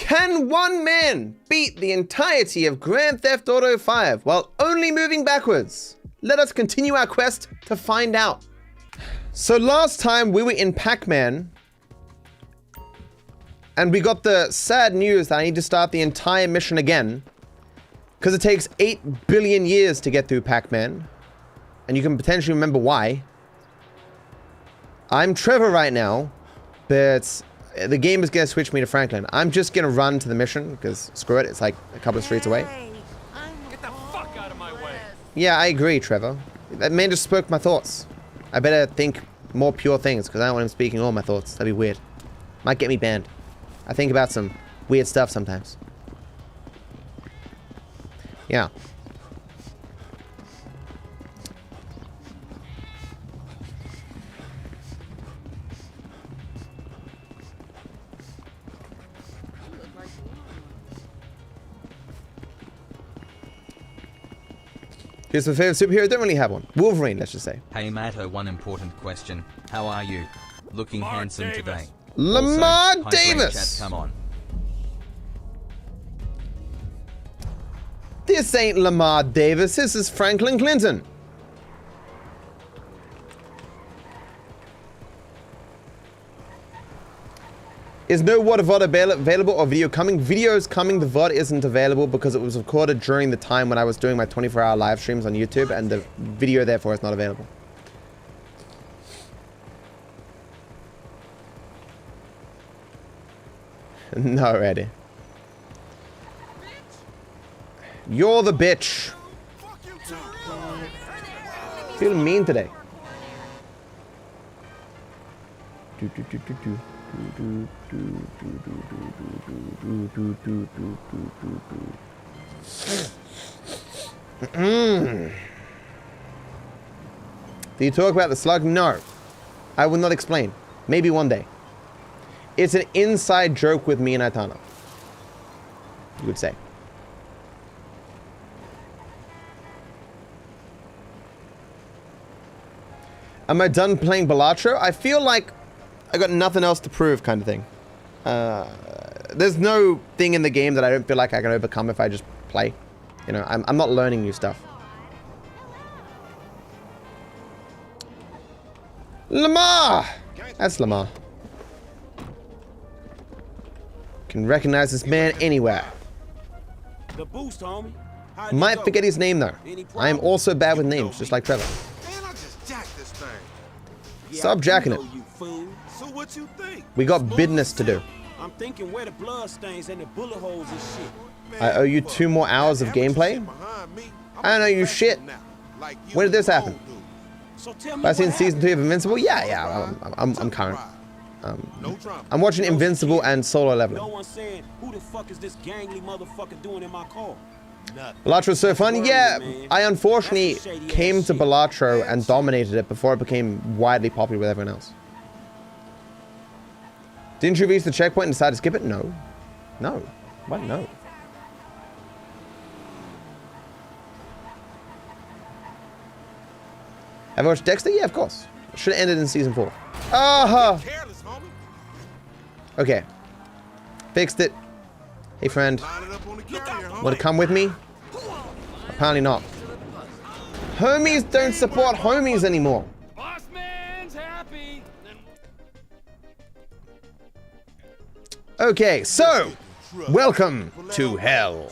Can one man beat the entirety of Grand Theft Auto 5 while only moving backwards? Let us continue our quest to find out. So last time we were in Pac-Man, and we got the sad news that I need to start the entire mission again, because it takes 8 billion years to get through Pac-Man, and you can potentially remember why. I'm Trevor right now, but the game is going to switch me to Franklin. I'm just going to run to the mission, because screw it, it's like a couple of streets away. Get the fuck out of my way. Yeah, I agree, Trevor. That man just spoke my thoughts. I better think more pure things, because I don't want him speaking all my thoughts. That'd be weird. Might get me banned. I think about some weird stuff sometimes. Yeah. Here's my favorite superhero. Don't really have one. Wolverine, let's just say. Hey Matto, one important question. How are you? Looking handsome today. Lamar Also, Davis! Chat, come on. This ain't Lamar Davis. This is Franklin Clinton. Is no water VOD available or video coming? Video is coming. The VOD isn't available because it was recorded during the time when I was doing my 24-hour live streams on YouTube, and the video therefore is not available. No, Eddie. You're the bitch. Feeling mean today. Do you talk about the slug? No. I will not explain. Maybe one day. It's an inside joke with me and Aitana, you would say. Am I done playing Balatro? I feel like I got nothing else to prove, kind of thing. There's no thing in the game that I don't feel like I can overcome if I just play. You know, I'm not learning new stuff. Lamar! That's Lamar. Can recognize this man anywhere. The boost, homie. Might forget his name though. I am also bad with names, just like Trevor. Man, I just jacked this thing. Stop jacking it. You fool. So what you think? We got business to do. I'm thinking where the blood stains and the bullet holes and shit. I owe you 2 more hours of gameplay? I don't know you shit. When did this happen? Have I seen season 3 of Invincible? Yeah, I'm current. I'm watching Invincible and Solo Leveling. No one's saying who the fuck is this gangly motherfucker doing in my car? Balatro was so fun. Yeah, I unfortunately came to Balatro and dominated it before it became widely popular with everyone else. Didn't you reach the checkpoint and decide to skip it? No. No. What? No. Have you watched Dexter? Yeah, of course. Should have ended in season 4. Aha! Okay. Fixed it. Hey, friend. Want to come with me? Apparently not. Homies don't support homies anymore. Boss man's happy. Okay, so welcome to hell.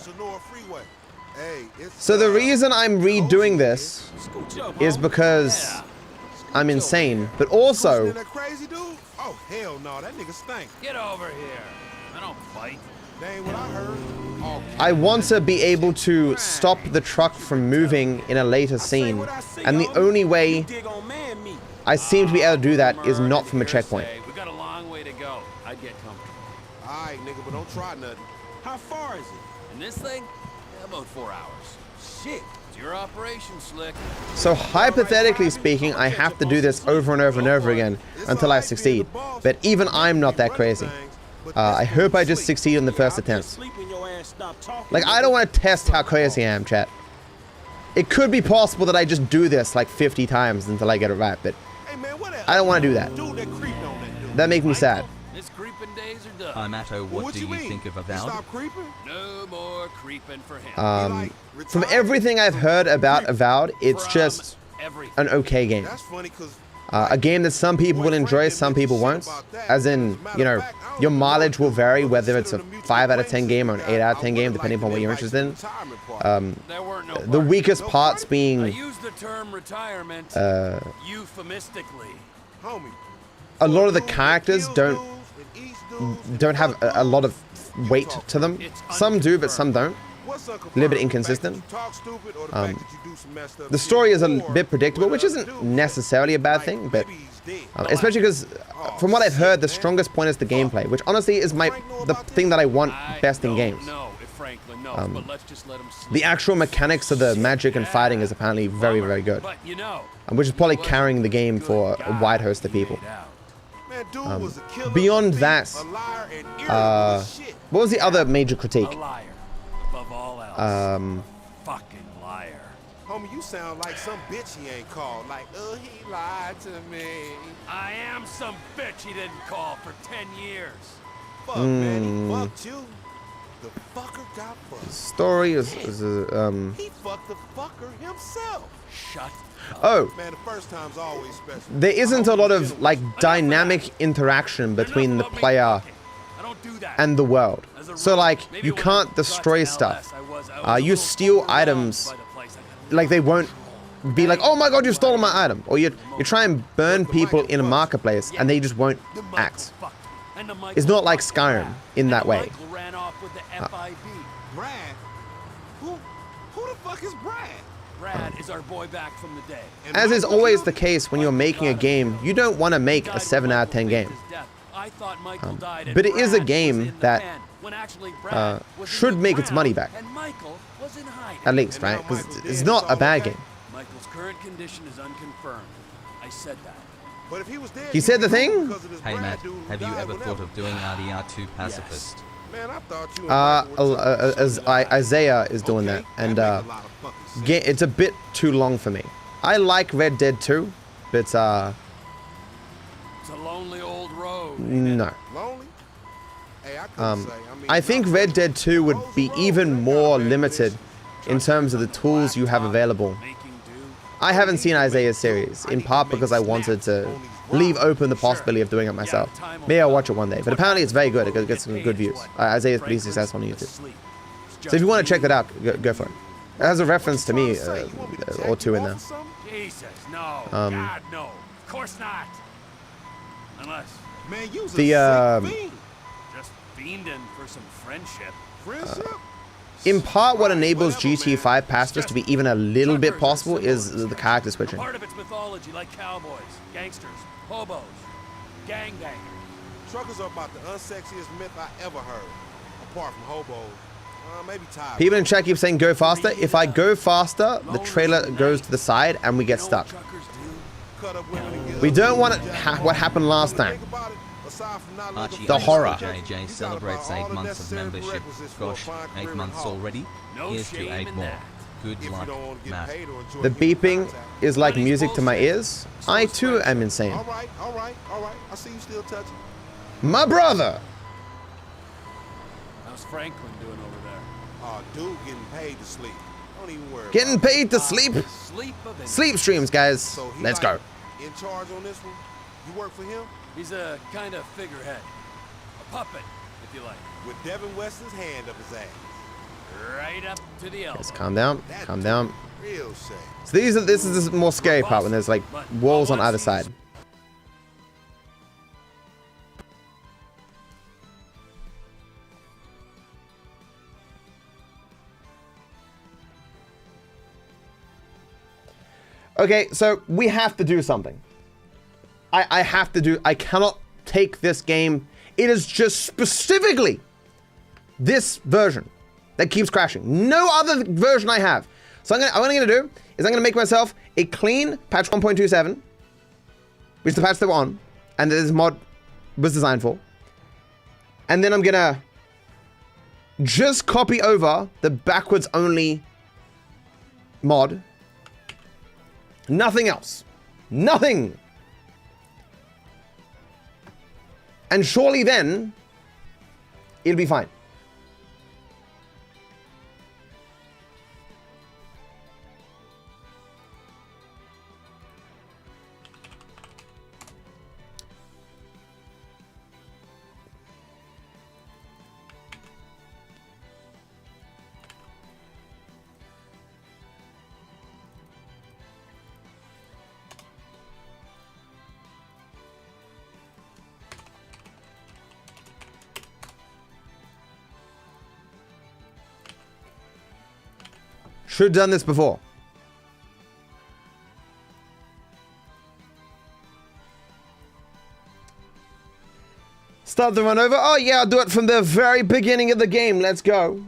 So the reason I'm redoing this is because I'm insane, but also oh hell no, that nigga stank. Get over here. I don't fight. That ain't what I heard. I want to be able to stop the truck from moving in a later scene, and the only way I seem to be able to do that is not from a checkpoint. We got a long way to go. I'd get comfortable. Alright, nigga, but don't try nothing. How far is it? And this thing? Yeah, about 4 hours. Shit. It's your operation, Slick. So hypothetically speaking, I have to do this over and over and over again until I succeed. But even I'm not that crazy. I hope I just succeed in the first attempt. Like, I don't want to test how crazy I am, chat. It could be possible that I just do this like 50 times until I get it right, but I don't want to do that. That makes me sad. His creeping days are Hi Matto, what do you think of Avowed? Stop creeping? No more creeping for him. From everything I've heard about Avowed, it's just an okay game. That's funny because A game that some people will enjoy, some people won't. As in, you know, your mileage will vary, whether it's a 5 out of 10 game or an 8 out of 10 game, depending upon what you're interested in. The weakest parts being I use the term retirement euphemistically. a lot of the characters don't have a lot of weight to them. Some do, but some don't. A little bit inconsistent. The story is a bit predictable, which isn't necessarily a bad thing, but especially because from what I've heard, the strongest point is the gameplay, which honestly is the thing that I want best in games. The actual mechanics of the magic and fighting is apparently very, very good, which is probably carrying the game for a wide host of people. Beyond that, what was the other major critique? Fucking liar. Homie, you sound like some bitch he ain't called. Like, oh, he lied to me. I am some bitch he didn't call for 10 years. Fuck, man, he fucked you. The fucker got fucked. Story is he fucked the fucker himself. Shut up. Oh. Man, the first time's always special. There isn't a lot of like dynamic interaction between the player and the world. So like you can't destroy stuff. You steal items, like they won't be like, oh my god, you've stolen my item. Or you try and burn people in a marketplace and they just won't act. It's not like Skyrim in that way. Brad? Who the fuck is Brad? Brad is our boy back from the day. As is always the case when you're making a game, you don't want to make a 7 out of 10 game. But it is a game that should make its money back. At least, right? Because it's not a bad game. Michael's current condition is unconfirmed. I said that. But if he was dead, He said the thing? Hey Matt, have you ever thought of doing RDR2 pacifist? Man, I thought you Isaiah is doing that, and it's a bit too long for me. I like Red Dead 2, but it's a lonely old road. No. Lonely? Hey, I think Red Dead 2 would be even more limited in terms of the tools you have available. I haven't seen Isaiah's series, in part because I wanted to leave open the possibility of doing it myself. Maybe I'll watch it one day, but apparently it's very good. It gets some good views. Isaiah's pretty successful on YouTube. So if you want to check that out, go for it. It has a reference to me or two in there. Jesus, no. God, no. Of course not. Unless, man, you just fiending for some friendship. Friendship? In part, what enables GTA 5 pacifist to be even a little bit possible is the character switching. Part of its mythology, like cowboys, gangsters, hobos, gangbangers. Truckers are about the unsexiest myth I ever heard, apart from hobos. Maybe tired. People in chat keep saying go faster. If I go faster, the trailer goes to the side and we get stuck. We don't want what happened last time. The horror. JJ celebrates 8 months of membership. Gosh, 8 months already? Here's to 8 more. Good luck, Matt. The beeping is like music to my ears. I too am insane. All right. I see you still touching. My brother! How's Franklin doing over there? Dude getting paid to sleep. Don't even worry. Getting paid to sleep? Sleep streams, guys. So let's go. In charge on this one? You work for him? He's a kind of figurehead. A puppet, if you like. With Devin Weston's hand up his ass. Right up to the elbow. Let's calm down. Calm down. Real shame. So this is the more scary part when there's like walls on either side. Okay, so we have to do something. I cannot take this game. It is just specifically this version that keeps crashing. No other version I have. So what I'm gonna do is I'm gonna make myself a clean patch 1.27, which is the patch that we're on, and that this mod was designed for. And then I'm gonna just copy over the backwards only mod. Nothing else. Nothing. And surely then, It'll be fine. Should have done this before. Start the run over. Oh yeah, I'll do it from the very beginning of the game. Let's go.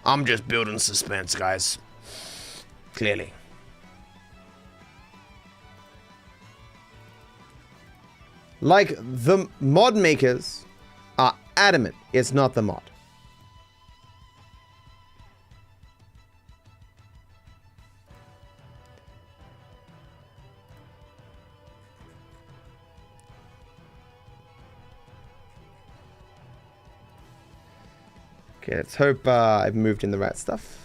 I'm just building suspense, guys. Clearly. Like, the mod makers are adamant it's not the mod. Okay, let's hope I've moved in the right stuff.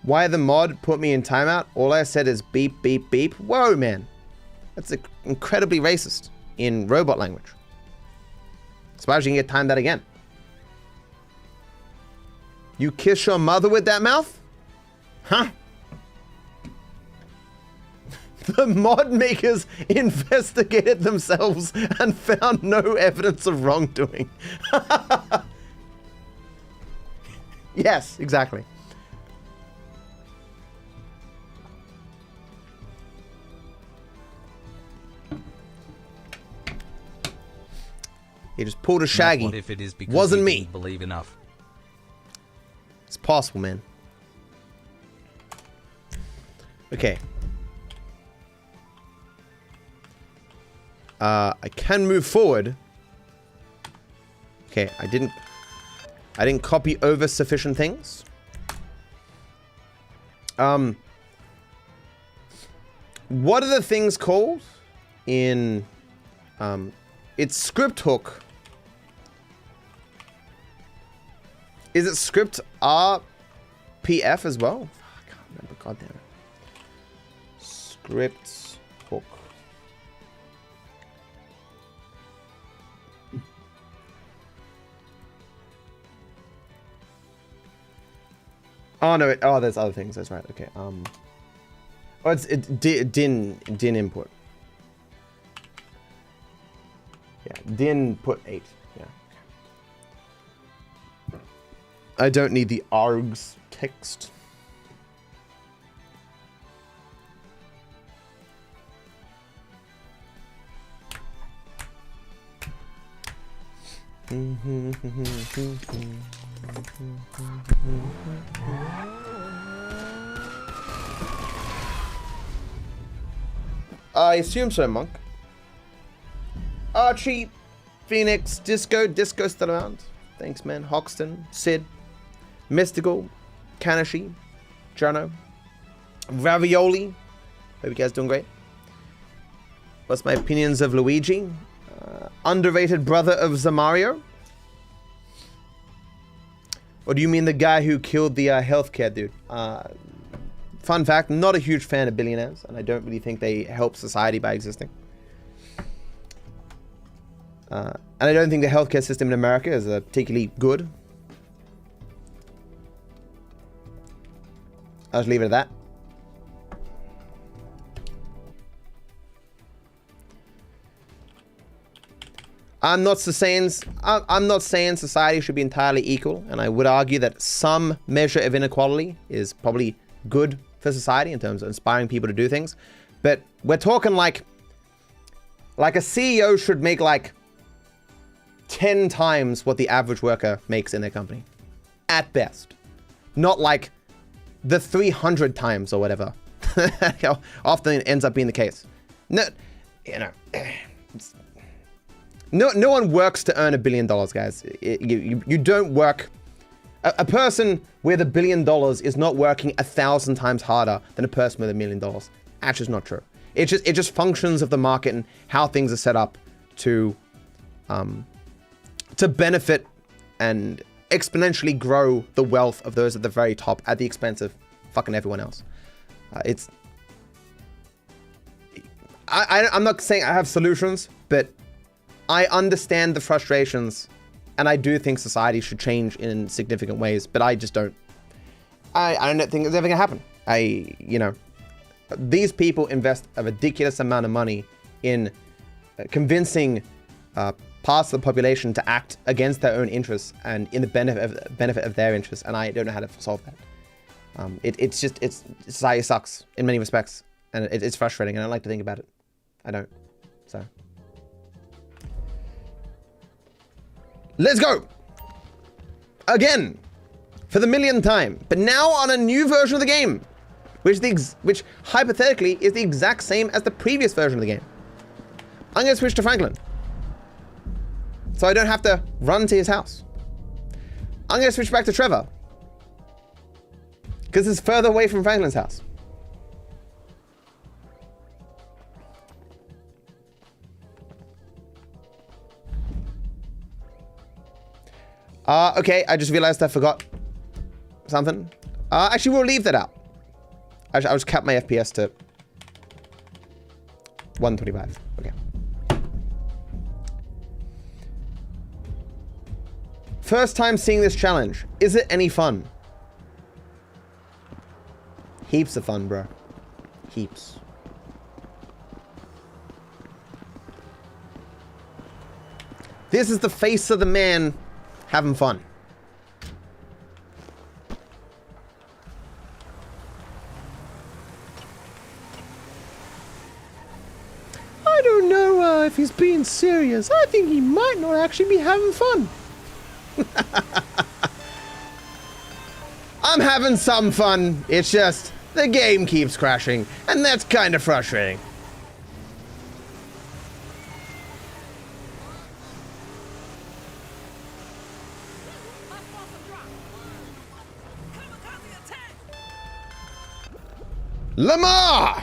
Why the mod put me in timeout? All I said is beep, beep, beep. Whoa, man. That's incredibly racist in robot language. Suppose you can get timed out again. You kiss your mother with that mouth? Huh? The mod makers investigated themselves and found no evidence of wrongdoing. Yes, exactly. He just pulled a Shaggy. What if it is because wasn't you me. didn't believe enough? It's possible, man. Okay. I can move forward. Okay, I didn't copy over sufficient things. What are the things called in it's script hook. Is it script RPF as well? I can't remember. God damn it. Script hook. Oh no! Oh, there's other things. That's right. Okay. Oh, it's din input. Yeah, din put 8. Yeah. I don't need the args text. I assume so, Monk. Archie, Phoenix, Disco still around. Thanks, man. Hoxton, Sid, Mystical, Kanashi, Jono, Ravioli. Hope you guys doing great. What's my opinions of Luigi? Underrated brother of Zamario? Or do you mean the guy who killed the healthcare dude? Fun fact, not a huge fan of billionaires, and I don't really think they help society by existing. And I don't think the healthcare system in America is particularly good. I'll just leave it at that. I'm not saying society should be entirely equal, and I would argue that some measure of inequality is probably good for society in terms of inspiring people to do things. But we're talking like a CEO should make like 10 times what the average worker makes in their company, at best. Not like the 300 times or whatever. How often it ends up being the case. No, you know, no one works to earn $1 billion, guys. You don't work. A person with $1 billion is not working 1,000 times harder than a person with $1 million. Actually, it's not true. It just functions of the market and how things are set up to benefit and exponentially grow the wealth of those at the very top at the expense of fucking everyone else. I'm not saying I have solutions, but I understand the frustrations, and I do think society should change in significant ways, but I just don't. I don't think it's ever gonna happen. You know, these people invest a ridiculous amount of money in convincing parts of the population to act against their own interests and in the benefit of their interests, and I don't know how to solve that. Society sucks in many respects, and it's frustrating. I don't like to think about it. I don't. So let's go again for the millionth time, but now on a new version of the game, which hypothetically is the exact same as the previous version of the game. I'm gonna switch to Franklin, so I don't have to run to his house. I'm gonna switch back to Trevor, because it's further away from Franklin's house. Okay, I just realized I forgot something. Actually, we'll leave that out. I'll just cap my FPS to 125. Okay. First time seeing this challenge. Is it any fun? Heaps of fun, bro. Heaps. This is the face of the man having fun. I don't know if he's being serious. I think he might not actually be having fun. I'm having some fun. It's just the game keeps crashing, and that's kind of frustrating. Lamar!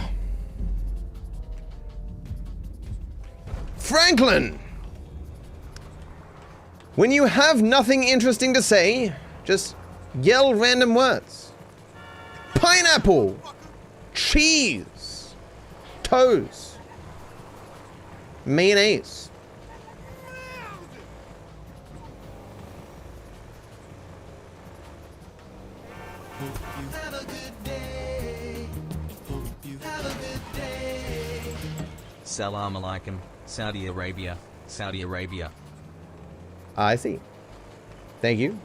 Franklin! When you have nothing interesting to say, just yell random words. Pineapple! Cheese! Toes! Mayonnaise. Salam alaikum, Saudi Arabia, Saudi Arabia. I see. Thank you.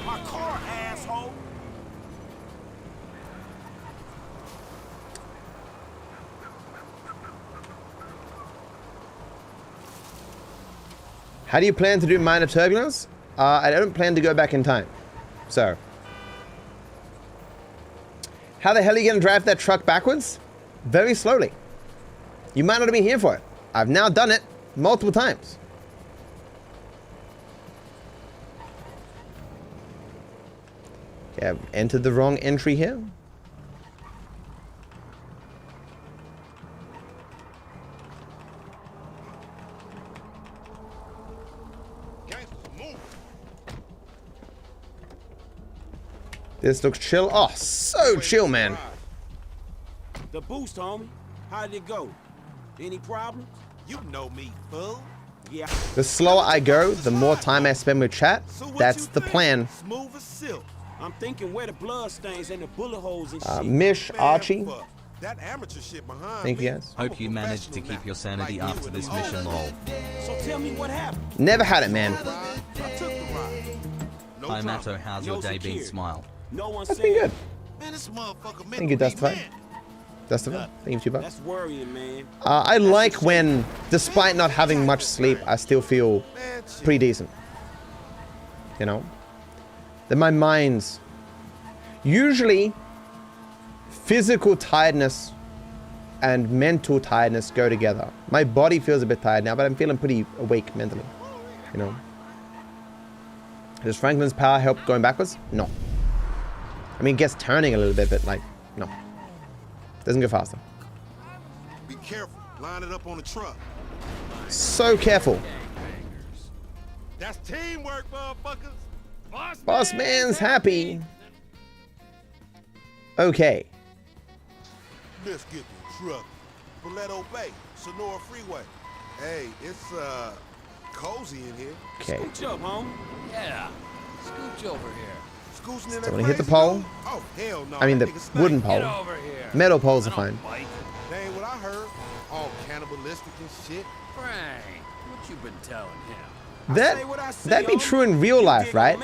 My car, asshole. How do you plan to do minor turbulence? I don't plan to go back in time. So, how the hell are you going to drive that truck backwards? Very slowly. You might not have been here for it. I've now done it multiple times. Okay, I've entered the wrong entry here. This looks chill. Oh, so chill, man. The boost, homie. How did it go? Any problems? You know me, fool. Yeah. The slower I go, the more time I spend with chat. That's the plan. Smooth as silk. I'm thinking where the blood stains and the bullet holes and shit. Mish, Archie. That amateur shit behind Thank you me. guys. Hope you managed to keep your sanity after this mission, lol. So tell me what happened. Never had it, man. I took the ride. No Hi problem. Matto, how's your No day been? security. Smile. No one That's said been good. Man, this motherfucker Thank you, Justified. Dustin, thank you, That's worrying, man. I like when, despite not having much sleep, I still feel pretty decent. You know? That my mind's... Usually, physical tiredness and mental tiredness go together. My body feels a bit tired now, but I'm feeling pretty awake mentally. You know? Does Franklin's power help going backwards? No. I mean, it gets turning a little bit, but like, no. Doesn't go faster. Be careful. Line it up on the truck. So careful. That's teamwork, motherfuckers. Boss man's happy. Okay. Let's get the truck. Paleto Bay, Sonora Freeway. Hey, it's cozy in here. Okay. Scooch up, home. Yeah. Scooch over here. Scooching in So that when I hit the crazy pole, dude? Oh, hell no. I mean That the nigga stank. wooden Get pole. over here. Metal poles are fine. Bite. That ain't what I heard. All cannibalistic and shit. Frank, what you been telling him? That'd be true in real life, right?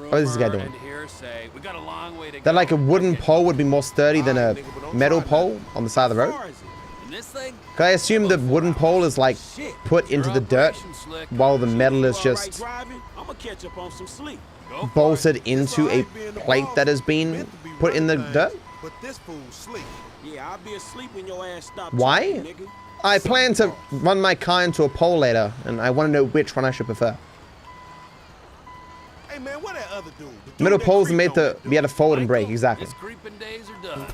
What is this guy doing? That like a wooden pole would be more sturdy than a metal pole on the side of the road? Can I assume the wooden pole is like put into the dirt while the metal is just bolted into a plate that has been put in the dirt? But this fool's sleep. Yeah, I'll be asleep when your ass stop Why? talking, nigga. I plan to run my car into a pole later, and I want to know which one I should prefer. Hey man, what that other dude? The dude Metal that poles are creeped made on to that dude. be able to fold and break, exactly. His creeping days are done.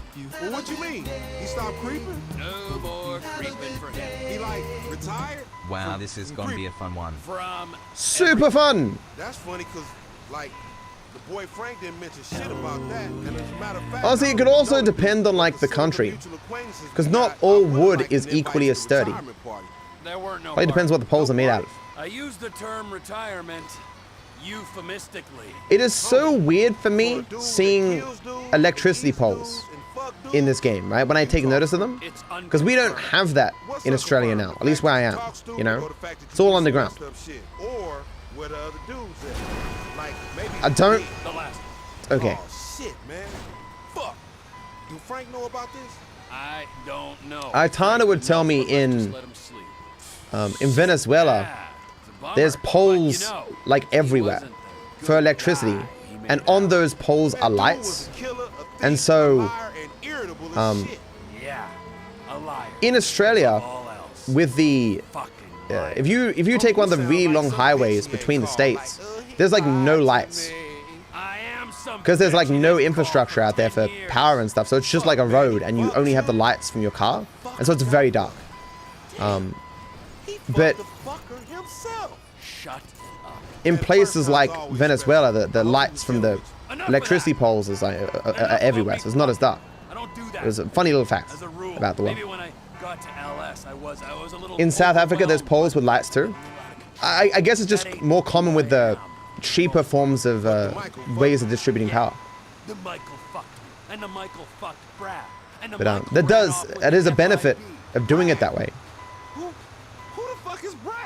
Well, what you mean? He stopped creeping? No more creeping for him. He like retired? Wow, this is gonna be a fun one. From Super fun! That's funny because like the boy Frank didn't mention shit about that. And as a matter of fact, Honestly, it could also depend on like the country, because not all wood is equally as sturdy. there weren't no. Probably depends what the poles are made out of. I use the term retirement euphemistically. It is so weird for me seeing electricity poles in this game, right? When I take notice of them, because we don't have that in Australia now, at least where I am, you know? It's all underground. Or where the other dudes at. Like maybe I don't... The last. Okay. Oh shit, man. Fuck. Do Frank know about this? I don't know. Aitana would tell me in Venezuela, there's poles like everywhere for electricity, and on those poles are lights. And so, Yeah, a liar. in Australia, All else. with the Fucking if you take one of the really long highways between the states, there's like no lights I am some because there's like bitch no that infrastructure called out there for 10 years. power and stuff. So it's just like a road, and you only have the lights from your car, and so it's very dark. But The fucker himself. Shut up. in places like Venezuela, the lights from the electricity poles is like are everywhere, so it's not as dark. I don't do that. There's a funny little fact As a rule. about the world. Maybe when I got to LS, I was a little In South Africa, there's overwhelmed. poles with lights too. I guess it's just more common with the cheaper forms of ways of distributing power. The Michael fucked me, and the Michael fucked Brad, and the But Michael that ran does, off with that is a the benefit FIB. of doing it that way. Who the fuck is Brad?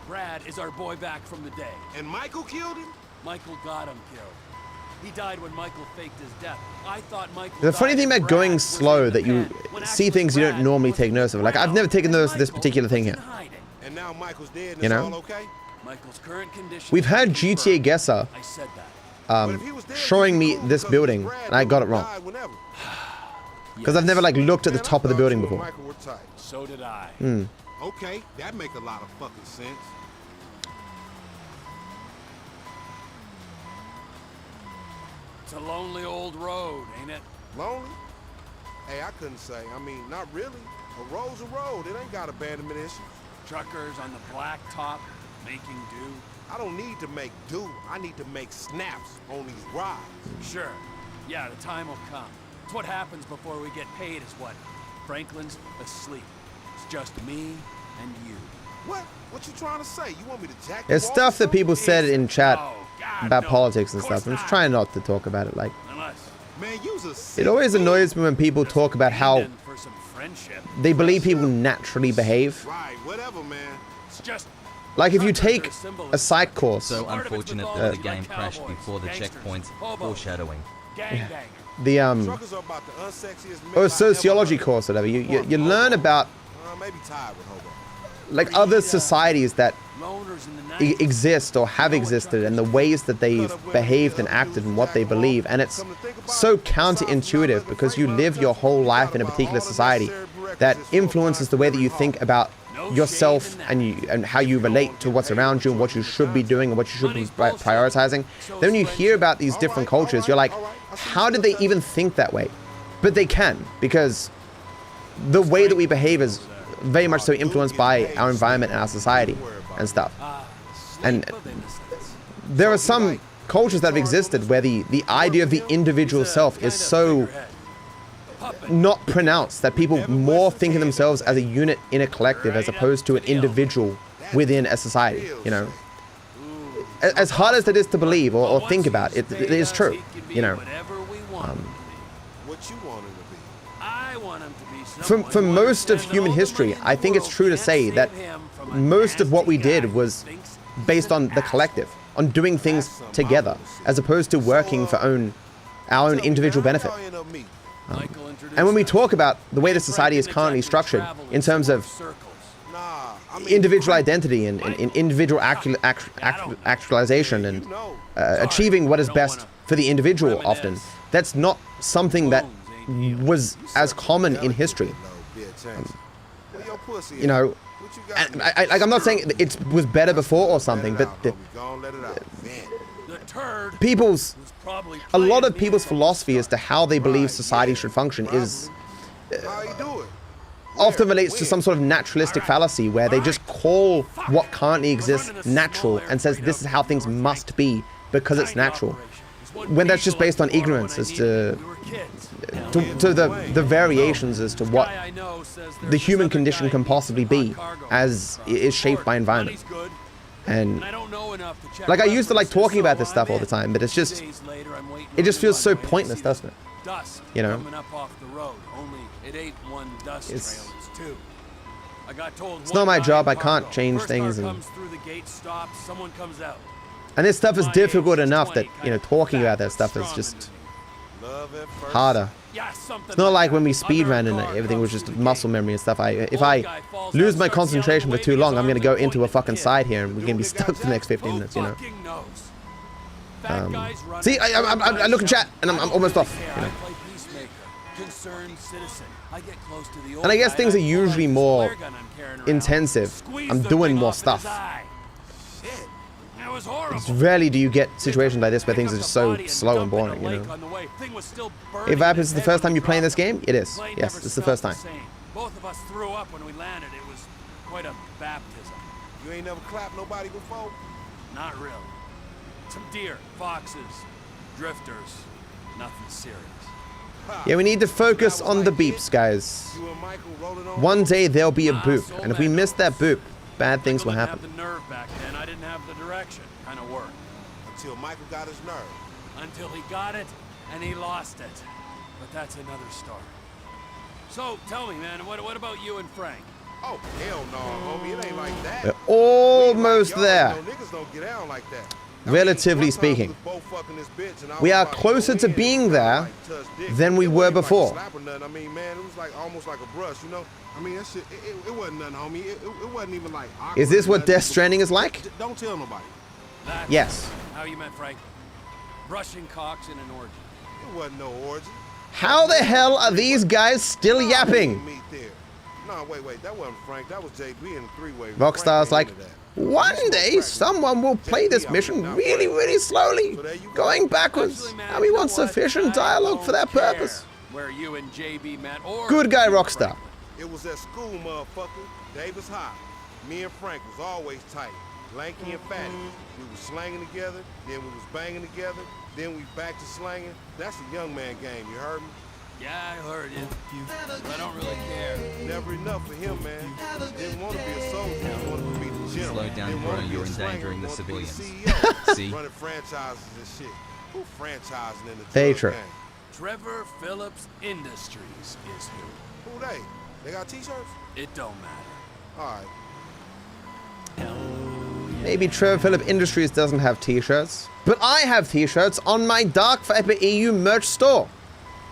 Brad is our boy back from the day. And Michael killed him? Michael got him killed. He died when Michael faked his death. I thought Michael. The funny died thing when about Brad going was slow in the that you pen, when see actually things you don't Brad normally was take in notice of. Like I've ground, never taken and notice of this Michael particular thing was here. in hiding. And now Michael's dead and You it's know? all okay? Michael's current condition. We've had is GTA confirmed. Guesser I said that. But if he was dead, showing he'd be me cool this because building, Brad and I got it would've wrong. died whenever. Because I've never like looked at the Man, I top of the thought building you and before. Michael were tight. So did I. Okay, that make a lot of fucking sense. It's a lonely old road, ain't it? Lonely? Hey, I couldn't say. I mean, not really. A road's a road. It ain't got abandonment issues. Truckers on the black top making do. I don't need to make do. I need to make snaps on these rides. Sure. Yeah, the time will come. It's what happens before we get paid is what? Franklin's asleep. It's just me and you. What? What you trying to say? You want me to jack There's you off stuff or that people said in chat Oh, God, about no. politics and Of course stuff. I'm just not. trying not to talk about it. Like, Unless something? Man, you's a sick it always bitch. annoys me when people talk about how in for some friendship. they believe people naturally behave. Right, whatever, man. It's just Like if you truckers take are symbol a of psych course, So Part of it's unfortunate with that all the the game like crashed cowboys, before the gangsters, checkpoints, hobos, foreshadowing. gangbanger, Truckers are about the unsexiest men I sociology ever heard. course, or whatever. You learn about Maybe tired with hobo. like other societies that Loners in the night. exist or have existed, and the ways that they've behaved and acted and what they believe. And it's so counterintuitive because you live your whole life in a particular society that influences the way that you think about yourself and how you relate to what's around you and what you should be doing and what you should be prioritizing. Then when you hear about these different cultures, you're like, how did they even think that way? But they can, because the way that we behave is very much so influenced by our environment and our society and stuff. And there are some cultures that have existed where the idea of the individual self is so not pronounced that people more think of themselves as a unit in a collective as opposed to an individual within a society, you know. As hard as it is to believe or think about, it is true, you know. What you want him to be? I want him to be For most of human history, I think it's true to say that most of what we did was based on the collective, on doing things together, as opposed to working for our own individual benefit. And when we talk about the way the society is currently structured in terms of individual identity and individual actualization and achieving what is best for the individual often, that's not something that was as common in history. You know, and I'm not saying it was better before or something, but a lot of people's philosophy as to how they believe society should function is often relates to some sort of naturalistic fallacy where they just call what currently exists natural and says this is how things must be because it's natural, when that's just based on ignorance as to the variations as to what the human condition can possibly be as it is shaped by environment. And like I used to like talking about this stuff all the time, but it just feels so pointless, doesn't it? You know, it's not my job. I can't change things, and this stuff is difficult enough that, you know, talking about that stuff is just harder. It's not like when we speedrun and everything was just muscle memory and stuff. If I lose my concentration for too long, I'm going to go into a fucking side here and we're going to be stuck for the next 15 minutes, you know. See, I look at chat and I'm almost off, you know. And I guess things are usually more intensive. I'm doing more stuff. Rarely do you get situations like this where things are just so slow and boring, you know. Hey Viper, is this the first time you're playing this game? It is. Yes, it's the first time. Both of us threw up when we landed. It was quite a baptism. You ain't never clapped nobody before? Not really. Some deer, foxes, drifters. Nothing serious. Yeah, we need to focus on the beeps, guys. One day there'll be a boop, and if we miss that boop, bad things will happen. I didn't have the nerve back then. I didn't have the direction. Kind of worked. Until Michael got his nerve. Until he got it, and he lost it. But that's another story. So, tell me, man, what about you and Frank? Oh, hell no, homie. It ain't like that. We're almost there. No, niggas don't get down like that. Relatively speaking. We are closer to being there than we were before. I mean, man, it was like almost like a brush, you know? I mean, that shit, it wasn't nothing, homie. It wasn't even like awkward. Is this what Death Stranding is like? Don't tell nobody. That's yes. How you met Frank? Brushing cocks in an orgy. It wasn't no orgy. How the hell are these guys still yapping? No, wait, that wasn't Frank. That was JB in the three-way. Rockstar's like, one day someone will play this mission really, really slowly, going backwards, and we want sufficient dialogue for that purpose. Where you and JB met, or good guy, Rockstar. It was at school, motherfucker. Davis High. Me and Frank was always tight, lanky and fatty. We was slanging together, then we was banging together, then we back to slanging. That's a young man game, you heard me? Yeah, I heard you. But I don't really care. Never enough for him, man. Didn't want to be a soldier. He wanted to be the general. Slow down, bro. You're endangering the civilians. See? Running franchises and shit. Who franchising in the Hey, drug Trey. game? Trevor Phillips Industries is who. Who they? They got t-shirts? It don't matter. All right. Maybe Trevor Phillip Industries doesn't have t-shirts, but I have t-shirts on my DarkViperAU merch store.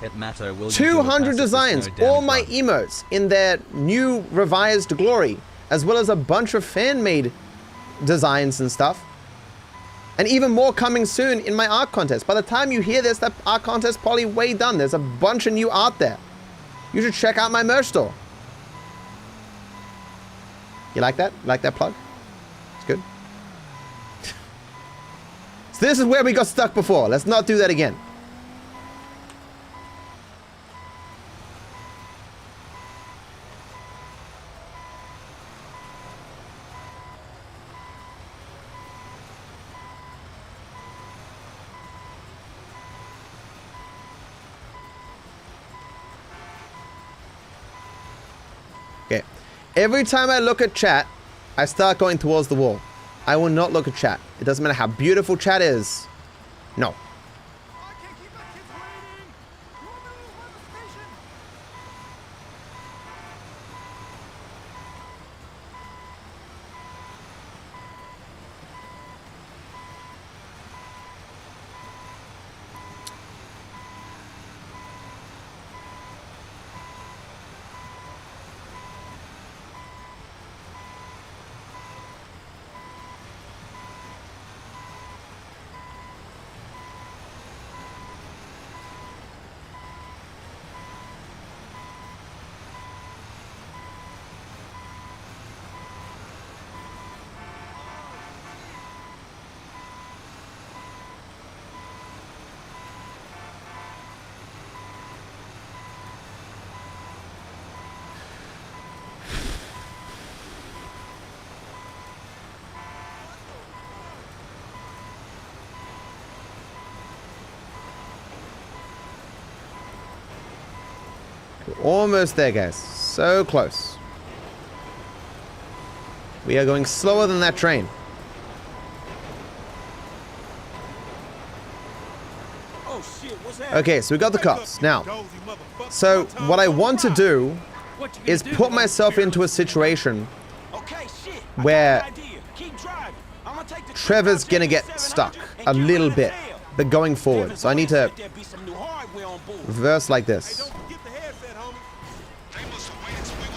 It matter will 200 designs, all my emotes in their new revised glory, as well as a bunch of fan-made designs and stuff. And even more coming soon in my art contest. By the time you hear this, that art contest probably way done. There's a bunch of new art there. You should check out my merch store. You like that? Like that plug? It's good. So this is where we got stuck before. Let's not do that again. Okay. Every time I look at chat, I start going towards the wall. I will not look at chat. It doesn't matter how beautiful chat is. No. Almost there, guys. So close. We are going slower than that train. Okay, so we got the cops. Now, so what I want to do is put myself into a situation where Trevor's gonna get stuck a little bit, but going forward. So I need to reverse like this.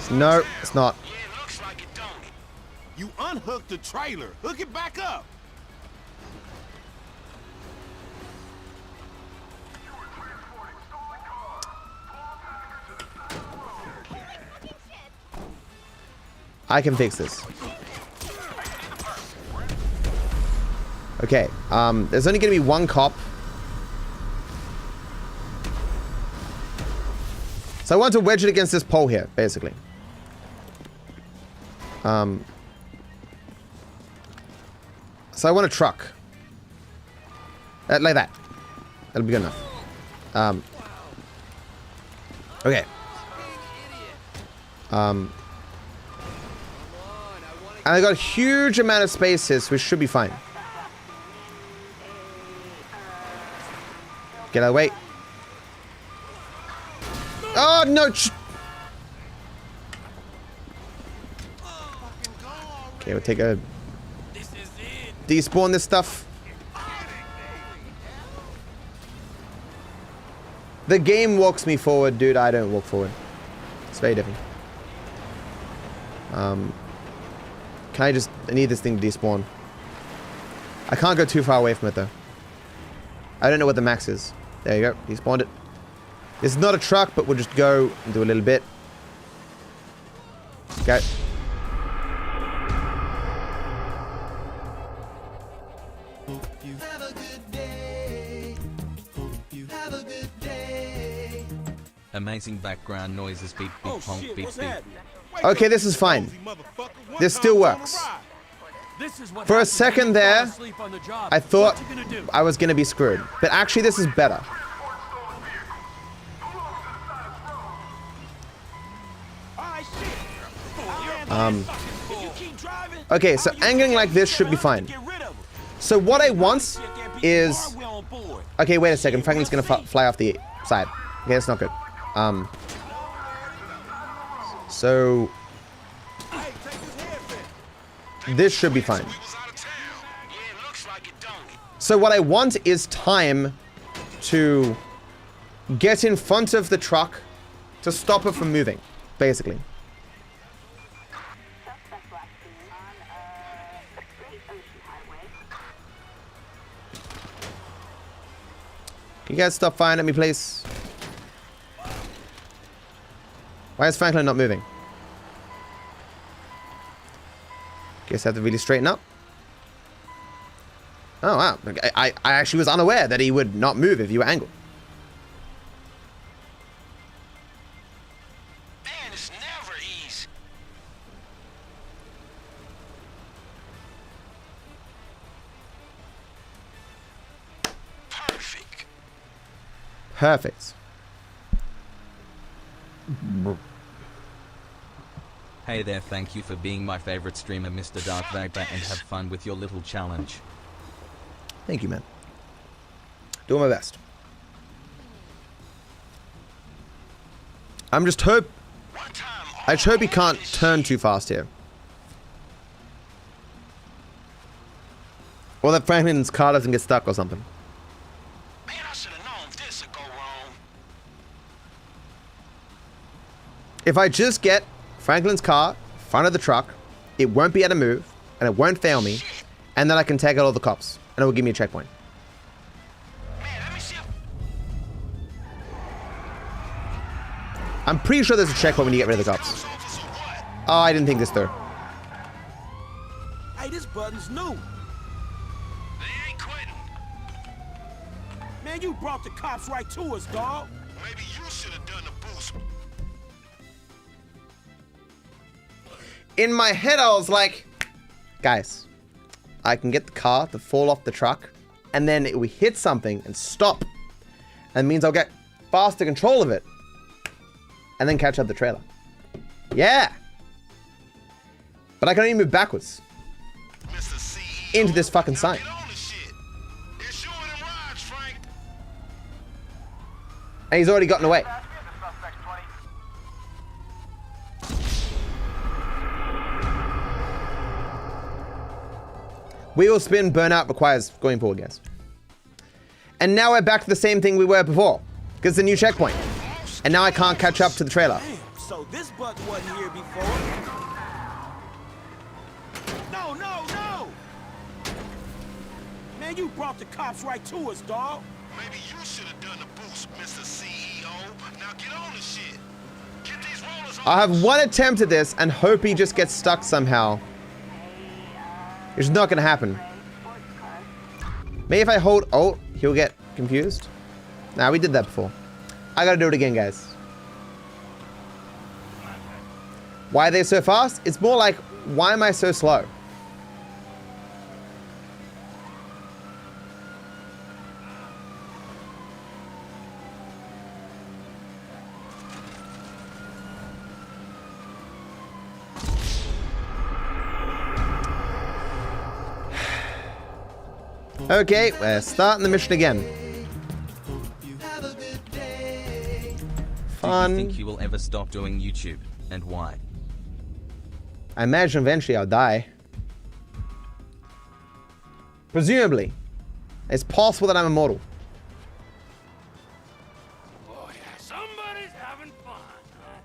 No, it's not. You unhooked the trailer. Hook it back up. I can fix this. Okay, there's only gonna be one cop. So I want to wedge it against this pole here, basically. So I want a truck. Like that. That'll be good enough. Okay. And I got a huge amount of space here, so we should be fine. Get out of the way. Oh, no! Okay, we'll take a... despawn this stuff. The game walks me forward, dude. I don't walk forward. It's very different. Can I just... I need this thing to despawn. I can't go too far away from it, though. I don't know what the max is. There you go. Despawned it. This is not a truck, but we'll just go and do a little bit. Okay. Amazing background noises, beep beep honk beep beep. Okay, this is fine. This still works. For a second there, I thought I was gonna be screwed. But actually this is better. Okay, so angling like this should be fine. So what I want is... Okay, wait a second. Franklin's gonna fly off the side. Okay, that's not good. So... this should be fine. So what I want is time to get in front of the truck to stop it from moving, basically. Can you guys stop firing at me, please? Why is Franklin not moving? Guess I have to really straighten up. Oh, wow. I actually was unaware that he would not move if you were angled. Man, it's never easy. Perfect. Perfect. Hey there, thank you for being my favorite streamer, Mr. DarkViper, and have fun with your little challenge. Thank you, man. Doing my best. I just hope he can't turn too fast here. Or that Franklin's car doesn't get stuck or something. Man, I should have known this would go wrong. If I just get Franklin's car in front of the truck, it won't be able to move, and it won't fail me, and then I can take out all the cops, and it will give me a checkpoint. Man, let me see. I'm pretty sure there's a checkpoint when you get rid of the cops. Oh, I didn't think this through. Hey, this button's new. They ain't quitting. Man, you brought the cops right to us, dog. Maybe you should have done the boost. In my head, I was like, guys, I can get the car to fall off the truck, and then it will hit something and stop. And it means I'll get faster control of it, and then catch up the trailer. Yeah. But I can only move backwards into this fucking sign. And he's already gotten away. Wheel spin, burnout requires going forward, guys. And now we're back to the same thing we were before, because it's a new checkpoint. And now I can't catch up to the trailer. Damn, so this button wasn't here before. No, no, no! Man, you brought the cops right to us, dog. Maybe you should have done the boost, Mr. CEO. Now get on the shit. Get these rollers on. I'll have one attempt at this and hope he just gets stuck somehow. It's not gonna happen. Maybe if I hold Alt, he'll get confused. Nah, we did that before. I gotta do it again, guys. Why are they so fast? It's more like, why am I so slow? Okay, we're starting the mission again. Fun. Do you think you will ever stop doing YouTube, and why? I imagine eventually I'll die. Presumably. It's possible that I'm immortal. Oh, yeah. Somebody's having fun, huh?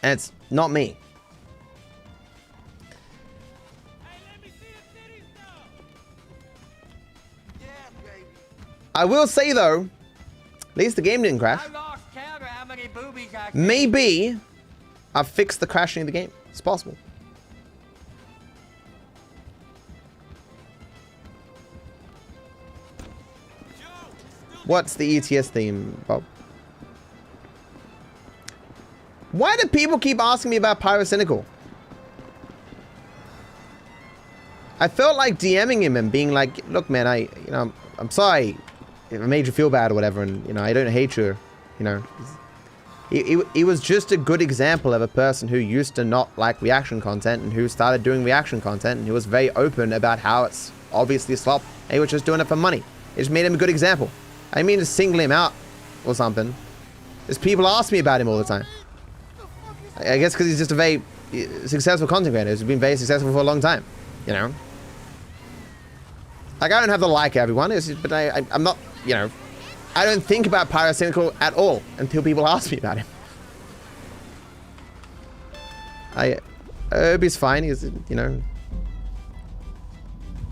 And it's not me. Hey, let me see a city snow. Yeah, baby. I will say though, at least the game didn't crash. I lost count of how many boobies I killed. Maybe I've fixed the crashing of the game. It's possible. What's the ETS theme, Bob? Why do people keep asking me about Pyrocynical? I felt like DMing him and being like, look, man, I'm sorry if I made you feel bad or whatever, and, I don't hate you, He was just a good example of a person who used to not like reaction content and who started doing reaction content, and he was very open about how it's obviously slop, and he was just doing it for money. It just made him a good example. I didn't mean to single him out or something. Just people ask me about him all the time. I guess because he's just a very successful content creator. He's been very successful for a long time, Like, I don't have to like everyone, but I'm not, I don't think about Pyrocynical at all until people ask me about him. I hope he's fine. He's, you know,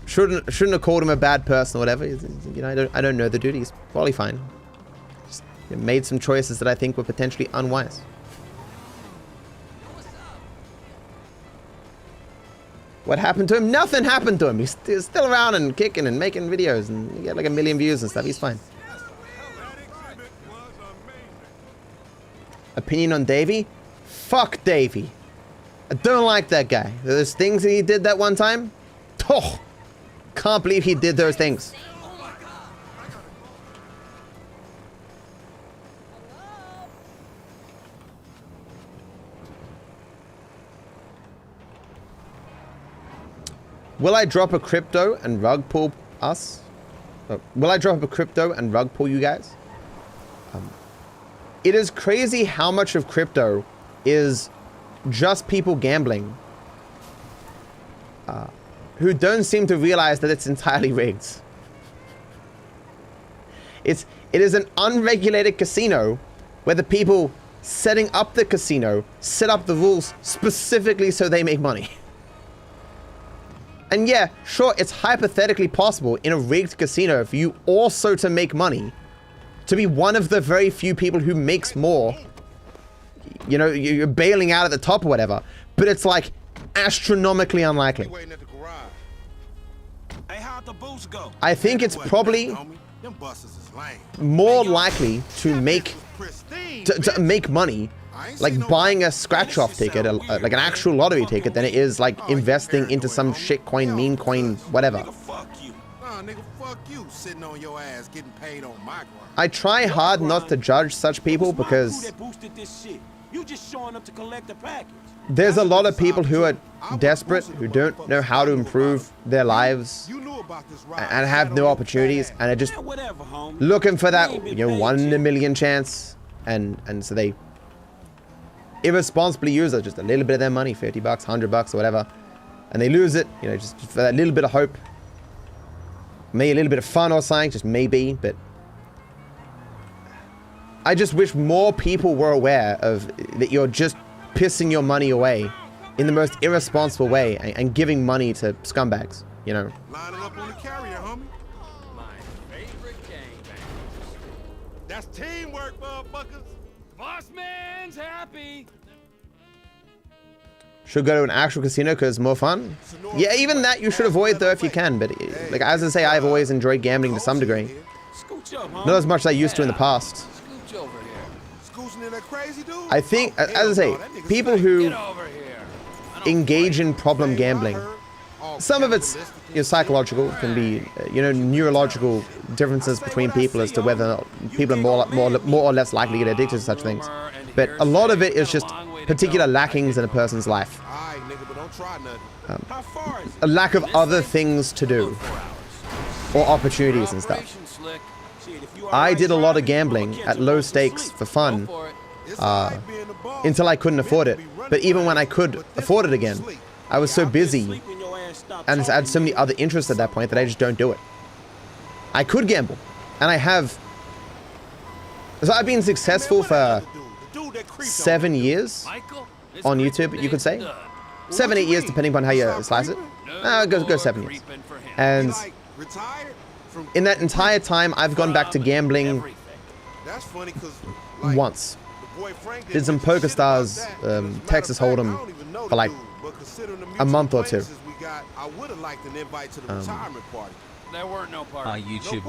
shouldn't have called him a bad person or whatever. You know, I don't know the dude. He's probably fine. Just, you know, made some choices that I think were potentially unwise. What happened to him? Nothing happened to him. He's still around and kicking and making videos and he get like 1 million views and stuff. He's fine. Opinion on Davey? Fuck Davey. I don't like that guy. Those things that he did that one time? Oh, can't believe he did those things. Will I drop a crypto and rug pull us? Will I drop a crypto and rug pull you guys? It is crazy how much of crypto is just people gambling who don't seem to realize that it's entirely rigged. It is an unregulated casino where the people setting up the casino set up the rules specifically so they make money. And yeah, sure, it's hypothetically possible in a rigged casino for you also to make money, to be one of the very few people who makes more. You know, you're bailing out at the top or whatever, but it's like astronomically unlikely. I think it's probably more likely to make money like buying a scratch-off ticket, like an actual lottery ticket, than it is like investing into some shit coin, meme coin, whatever. I try hard not to judge such people because there's a lot of people who are desperate, who don't know how to improve their lives and have no opportunities, and are just looking for that, you know, 1 in a million chance, and so they irresponsibly use just a little bit of their money, 50 bucks, 100 bucks or whatever, and they lose it, you know, just for that little bit of hope, maybe a little bit of fun or something, just maybe. But I just wish more people were aware of that you're just pissing your money away in the most irresponsible way and giving money to scumbags, you know. Line it up on the carrier, homie. My favorite gangbangers. That's teamwork, motherfuckers. Boss man's happy. Should go to an actual casino because it's more fun. Yeah, even that you should avoid though if you can. But like as I say, I've always enjoyed gambling to some degree. Not as much as I used to in the past. I think, as I say, people who engage in problem gambling, some of it's, you know, psychological, can be, you know, neurological differences between people as to whether people are more or less likely to get addicted to such things. But a lot of it is just particular lackings in a person's life. A lack of other things to do or opportunities and stuff. I did a lot of gambling at low stakes for fun until I couldn't afford it. But even when I could afford it again, I was so busy and I had so many other interests at that point that I just don't do it. I could gamble, and I have. So I've been successful for 7 years on YouTube, you could say. 7, 8 years, depending on how you slice it. Go 7 years. And in that entire time, I've gone back to gambling once. Did some PokerStars, Texas Hold'em for like a month or two.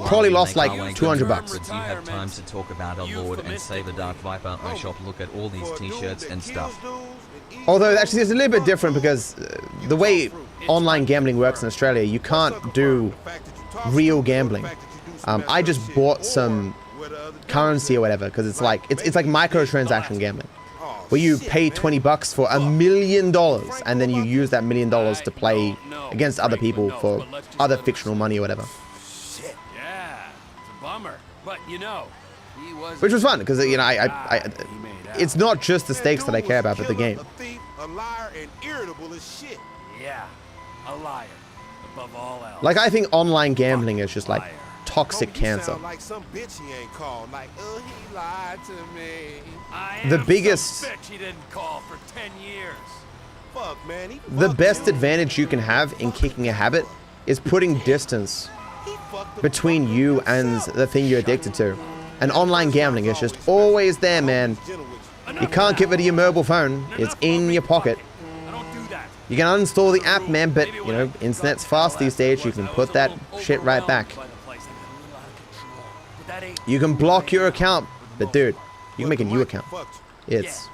Probably lost like 200 bucks. You have time to talk about our Lord and Savior DarkViperAU shop. Look at all these t-shirts and stuff. Although actually it's a little bit different because the way online gambling works in Australia, you can't do real gambling. I just bought some currency or whatever because it's like microtransaction gambling, where you pay 20 bucks for $1 million and then you use that $1 million to play against other people for other fictional money or whatever. Shit. Yeah, it's a bummer, but you know, he was. Which was fun because, you know, it's not just the stakes that I care about, but the game. A liar and irritable as shit. Yeah, a liar above all else. Like I think online gambling is just like toxic cancer. Like some bitch he ain't called. Like, he lied to me. The biggest, bitch he didn't call for 10 years. Fuck, man. the best advantage you can have in kicking a habit is putting distance between you and the thing you're addicted to. And online gambling is just always there, man. You can't get rid of your mobile phone. It's in your pocket. You can uninstall the app, man, but, you know, internet's fast these days. You can put that shit right back. You can block your account, but, dude, you can make a new account. It's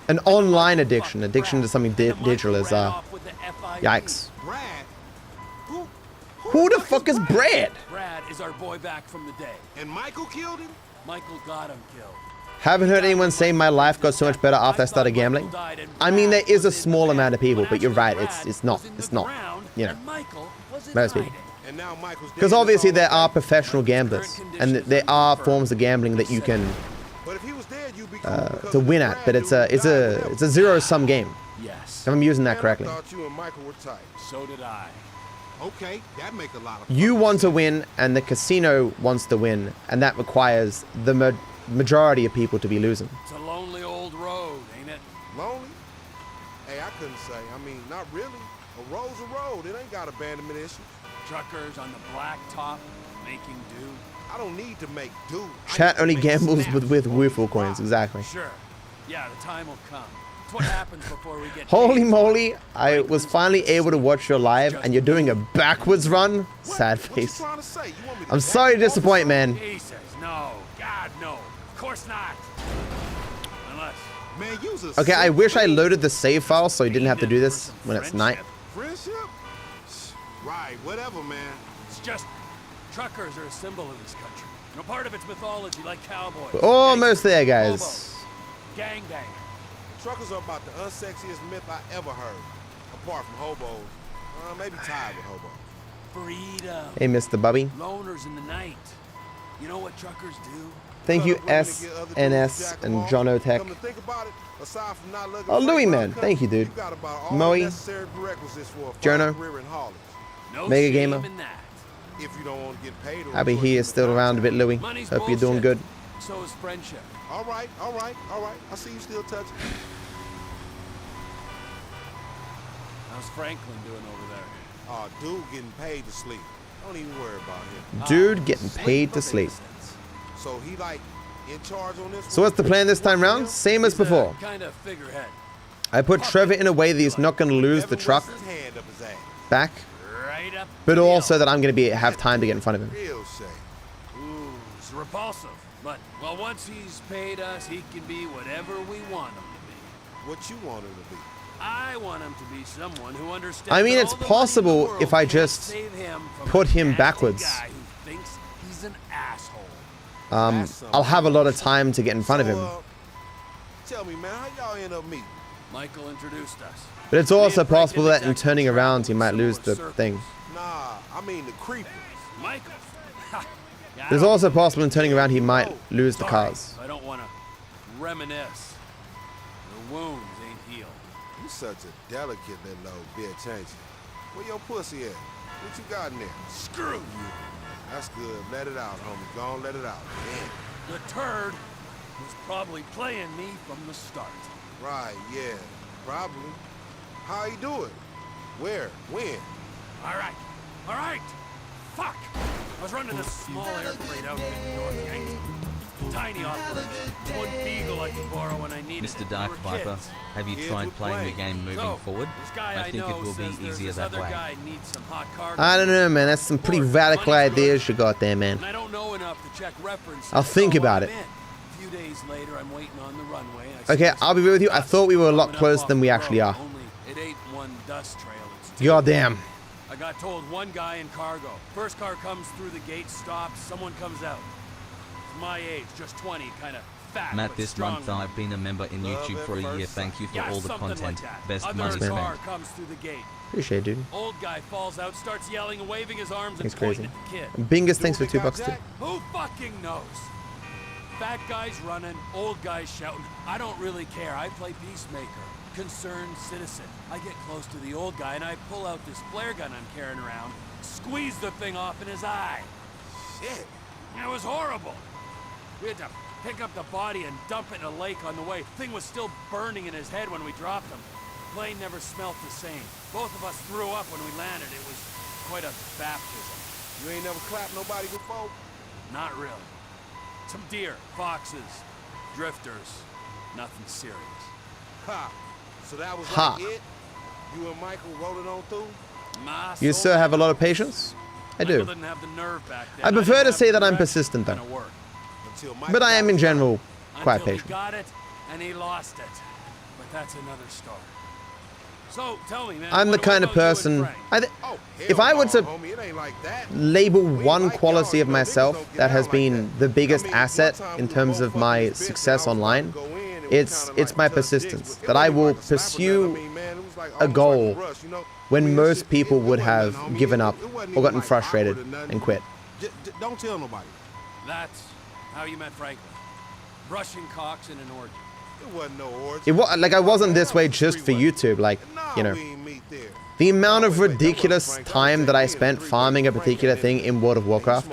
an online addiction. Addiction to something digital is, yikes. Who the fuck is Brad? Brad is our boy back from the day. And Michael killed him? Michael got him killed. Haven't heard anyone say my life got so much better after I started gambling. I mean, there is a small amount of people, but you're right. It's not, you know, most people. Because obviously there are professional gamblers, and there are forms of gambling that you can to win at, but it's a zero-sum game. Yes. If I'm using that correctly. So did I. Okay, that make a lot of You want to win, and the casino wants to win, and that requires the majority of people to be losing. It's a lonely old road, ain't it? Lonely? Hey, I couldn't say. I mean, not really. A road's a road. It ain't got abandonment issues. Truckers on the black top making do. I don't need to make do. Chat only gambles with Woofle coins, exactly. Sure. Yeah, the time will come. It's what happens before we get Holy moly, I was finally able to watch your live, and you're doing a backwards run? Sad face. I'm sorry to disappoint, man. He says no. God, no. Of course not. Unless... Man, use Okay, I wish I loaded the save file so you didn't have to do this when it's night. Friendship? Right, whatever, man. It's just truckers are a symbol of this country. You know, part of its mythology, like cowboys. We're almost there, guys. Gangbangers. Truckers are about the unsexiest myth I ever heard. Apart from hobos. Maybe tied with hobos. Freedom. Hey, Mr. Bubby. Loners in the night. You know what truckers do? Thank you, SNS and John O'Tech. Oh, Louis, man. Thank you, dude. Moe. Jono. Mega Gamer. Happy he is still around a bit, Louis. Hope you're doing good. So is friendship. All right. I see you still touching. How's Franklin doing over there? Oh, dude getting paid to sleep. Don't even worry about him. Dude getting paid to sleep. So he like in charge on this. So what's the plan this time round? Same as before. Kind of figurehead. I put Trevor in a way that he's not going to lose the truck back, but also that I'm going to have time to get in front of him. Ooh, it's repulsive. But, well, once he's paid us, he can be whatever we want him to be. What you want him to be? I want him to be someone who understands. I mean, it's possible if I just put him backwards. Guy who thinks he's an asshole. I'll have a lot of time to get in front of him. Tell me, man, how y'all end up meeting? Michael introduced us. But it's also possible that in turning around, he might lose the thing. Nah, I mean the creepers. Michael. There's also possible in turning around, he might lose the cars. I don't want to reminisce. The wounds ain't healed. You such a delicate little old bitch, ain't you? Where your pussy at? What you got in there? Screw you. That's good. Let it out, homie. Go on, let it out. Damn. The turd was probably playing me from the start. Right, yeah. Probably. How you do it? Where? When? All right. Fuck. I was running this small air freight outfit in North Yankton. Tiny operation. One beagle I could borrow when I needed Mr. it. Dark Viper, have you tried playing the game moving forward? I think it will be easier that way. I don't know, man. That's some pretty radical ideas you got there, man. I don't know enough to check references. I'll think about it. A few days later, I'm waiting on the runway. Okay, I'll be real with you. I thought we were a lot closer than we actually are. It ain't one dust trail. It's Goddamn. I got told one guy in cargo. First car comes through the gate, stops, someone comes out. It's my age, just 20, kind of fat. Matt, this month I've been a member in YouTube for a year. Thank you for all the content. Best money spent. Car comes through the gate. Appreciate it, dude. Old guy falls out, starts yelling and waving his arms and He's pointing crazy. at the kid. Bingus, thanks for $2 too. Who fucking knows? Fat guy's running, old guy's shouting. I don't really care. I play peacemaker. Concerned citizen. I get close to the old guy and I pull out this flare gun I'm carrying around, squeezed the thing off in his eye. Shit. It was horrible. We had to pick up the body and dump it in a lake on the way. Thing was still burning in his head when we dropped him. The plane never smelt the same. Both of us threw up when we landed. It was quite a baptism. You ain't never clapped nobody before? Not really. Some deer, foxes, drifters. Nothing serious. Ha. So that was Ha. like it? You and Michael rode it on through? You still have a lot of patience? I do. Didn't have the nerve back then. I prefer to didn't say have that the I'm direction persistent, though. to work. Until But I am in general quite Until patient. he got it and he lost it. But that's another story. So tell me, man. I'm the what kind of about you and person. Frank? Oh, If I were to homie, it ain't like that. label one like quality y'all, of you know, niggas myself don't get that has down like been that. the biggest I mean, one asset time in we terms were of both my fucking this bitch success and I was online, about to go in and we it's kinda like my touched persistence. dicks, but That it I wasn't will like a slap or pursue nothing. I mean, man, it was like a almost goal like a rush, you know? I when mean, most shit, people it would wasn't have nothing, homie. given It up wasn't or even, gotten like, frustrated awkward or nothing. and quit. Don't tell nobody. That's how you met Franklin. Brushing cocks in an orgy. It wasn't no orgy. It was like I wasn't this way just for YouTube. Like, you know, we ain't meet there. the amount of Wait, that wasn't ridiculous Frank. time that I spent farming a particular thing in World of Warcraft,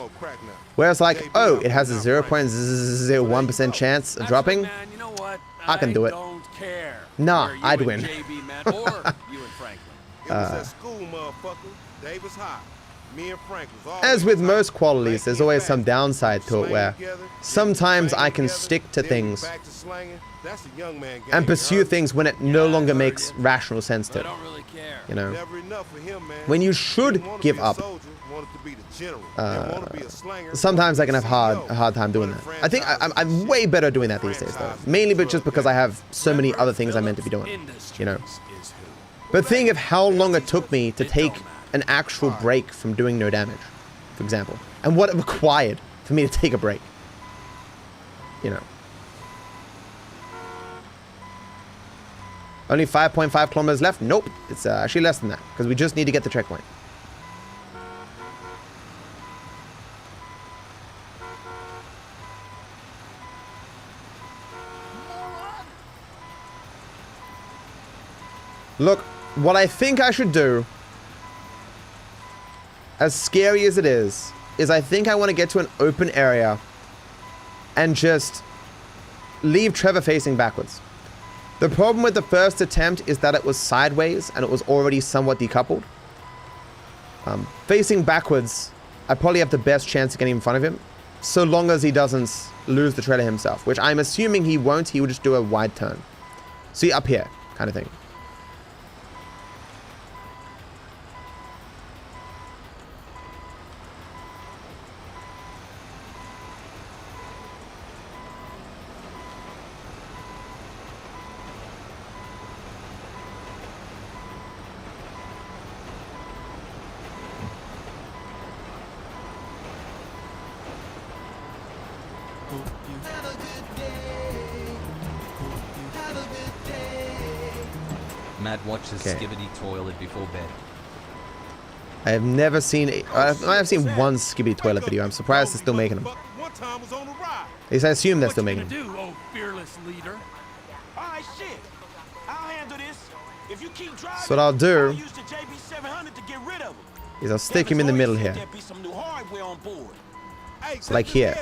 where it's like, oh, it has a 0.01% chance of dropping. Man, you know what? I can do it. Don't care. Nah, where you I'd and win. JB met, or you and Franklin. It was at school, motherfucker. Davis High. Me and Frank was all As with most qualities, there's always some downside to it where sometimes I can stick to things and pursue things when it no longer makes rational sense But to I it. don't really care. You know, Never enough for him, man. when you He should didn't wanna give be a up, soldier, wanted to be the general, and wanted to be a slinger, sometimes I can have CEO, a hard time doing that. I think I'm franchises, way better doing that these days, though. Mainly but just because I have so many other things I'm meant to be doing, you know. Industries is who. But think of how long it took me to take an actual break from doing no damage, for example, and what it required for me to take a break. You know. Only 5.5 kilometers left? Nope. It's actually less than that, because we just need to get the checkpoint. Look, what I think I should do, as scary as it is I think I want to get to an open area and just leave Trevor facing backwards. The problem with the first attempt is that it was sideways and it was already somewhat decoupled. Facing backwards, I probably have the best chance of getting in front of him, so long as he doesn't lose the trailer himself, which I'm assuming he won't. He will just do a wide turn. See, up here, kind of thing. Matt watches Okay. Skibbity toilet before bed. I have never seen... I have seen one Skibbity toilet video. I'm surprised they're still making them. One time was on the ride. At least I assume they're What still you making gonna them. do, oh fearless leader? All right, shit. I'll handle this. If you keep driving, So what I'll do I'll use the JB700 to get rid of him. is I'll stick him in the middle here. There'll be some new hardware on board. Hey, So like here.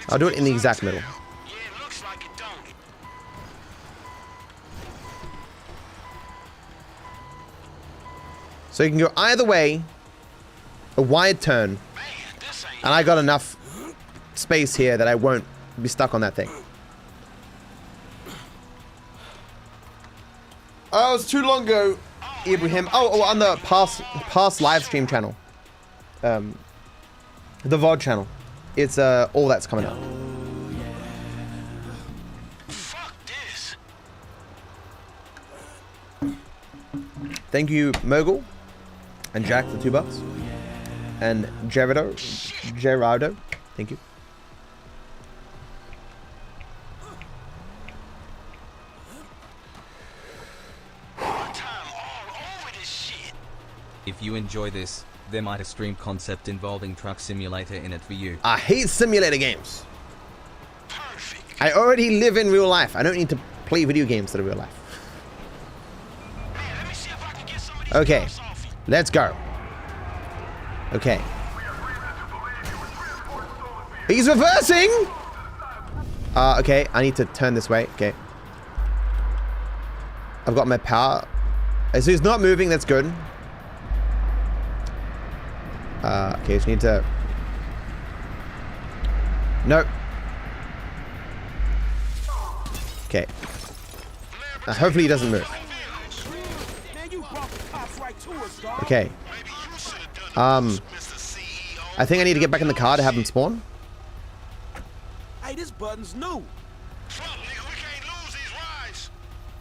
I'll do it in the exact middle. Yeah, it looks like it, don't it? So you can go either way, a wide turn, Man, this ain't and I got enough space here that I won't be stuck on that thing. Oh, it was too long ago, Ibrahim. Oh, on the past live stream channel. The VOD channel. It's all that's coming up. fuck this. Thank you, Mogul, and Jack for $2, and Gerardo. Thank you. One time all over this shit. If you enjoy this, there might a stream concept involving truck simulator in it for you. I hate simulator games. Perfect. I already live in real life. I don't need to play video games that are real life. Man, let me see if I can get some of these Okay, cuffs off you. let's go. Okay. He's reversing! Okay, I need to turn this way. Okay. I've got my power. So he's not moving, that's good. Okay, just need to... No. Okay. Hopefully he doesn't move. Okay. I think I need to get back in the car to have them spawn. Hey, this button's new.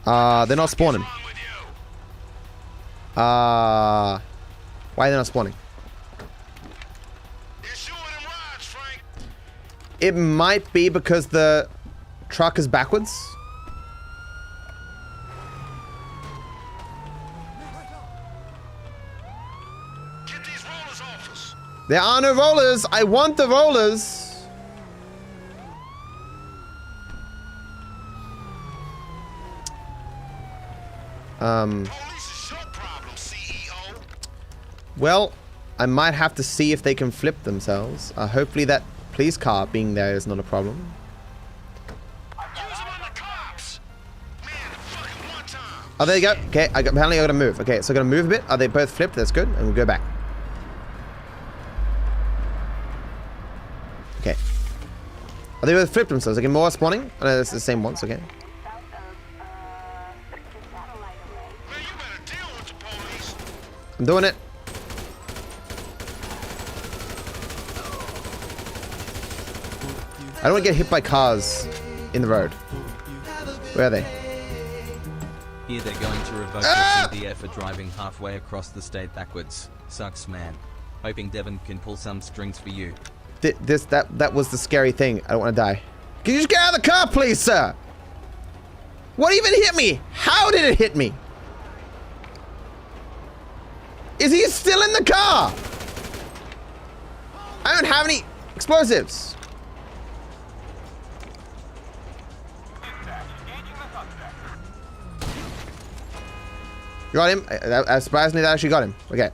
They're not spawning. Why are they not spawning? It might be because the truck is backwards. There are no rollers. I want the rollers. Well, I might have to see if they can flip themselves. Hopefully that police car being there is not a problem. Oh, there you go. Okay, apparently I gotta move. Okay, so I gotta move a bit. Are they both flipped? That's good. And we'll go back. Okay. Are they both flipped themselves? Okay, more spawning? Oh, no, it's the same ones. Okay. I'm doing it. I don't want to get hit by cars in the road. Where are they? Here they're going to revoke your CDF for driving halfway across the state backwards. Sucks, man. Hoping Devon can pull some strings for you. That was the scary thing. I don't want to die. Can you just get out of the car, please, sir? What even hit me? How did it hit me? Is he still in the car? I don't have any explosives. You got him? Surprisingly, that actually got him. Okay.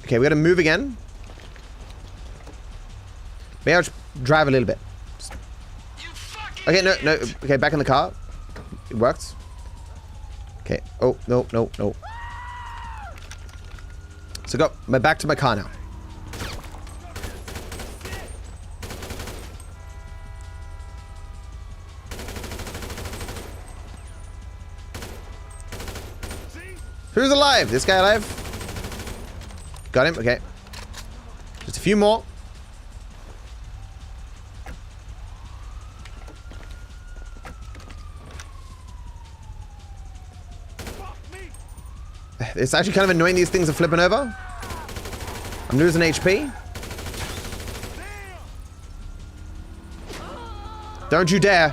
Okay, we gotta move again. Maybe I'll just drive a little bit. Okay, no. Okay, back in the car. It works. Okay. Oh, no. So go back to my car now. Who's alive? This guy alive? Got him. Okay. Just a few more. It's actually kind of annoying these things are flipping over. I'm losing HP. Don't you dare.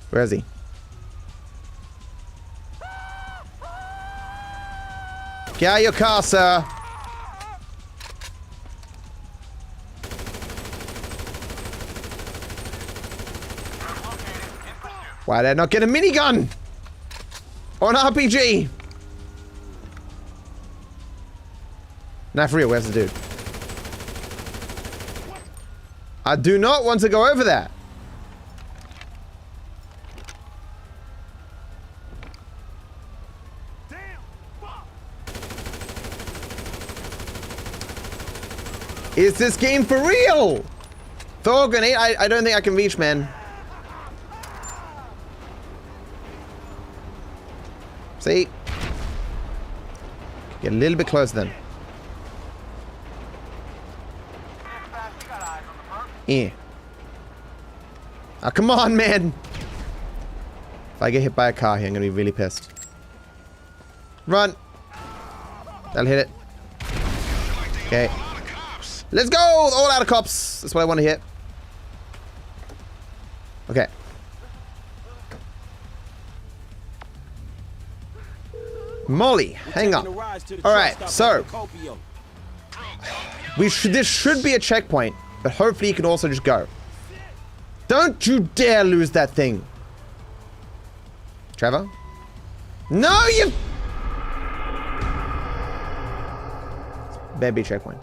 Where is he? Get out of your car, sir. Why did I not get a minigun? Or an RPG? Nah, for real, where's the dude? I do not want to go over there. Is this game for real? Throw a grenade? I don't think I can reach, man. See? Get a little bit closer then. Yeah. Oh, come on, man. If I get hit by a car here, I'm gonna be really pissed. Run. That'll hit it. Okay. Let's go! All out of cops. That's what I want to hit. Okay. Molly, hang on. Alright, so. This should be a checkpoint, but hopefully you can also just go. Don't you dare lose that thing. Trevor? No, you... Baby checkpoint.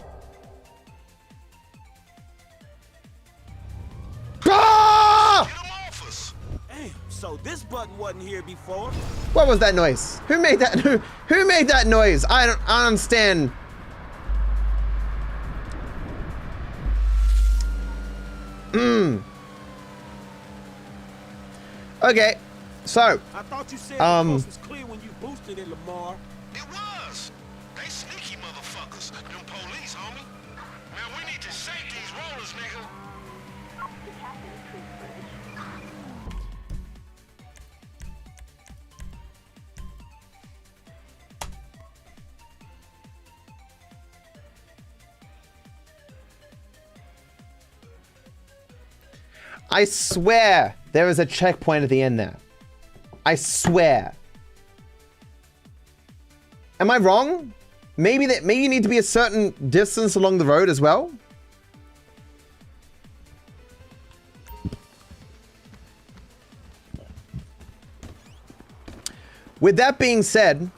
Ah! Damn, so this button wasn't here before. What was that noise? Who made that? Who made that noise? I don't understand. Okay, so I thought you said the coast was clear when you boosted it, Lamar. It was. They sneaky motherfuckers. Them police, homie. Man, we need to shake these rollers, nigga. I swear there is a checkpoint at the end there. I swear. Am I wrong? Maybe you need to be a certain distance along the road as well. With that being said,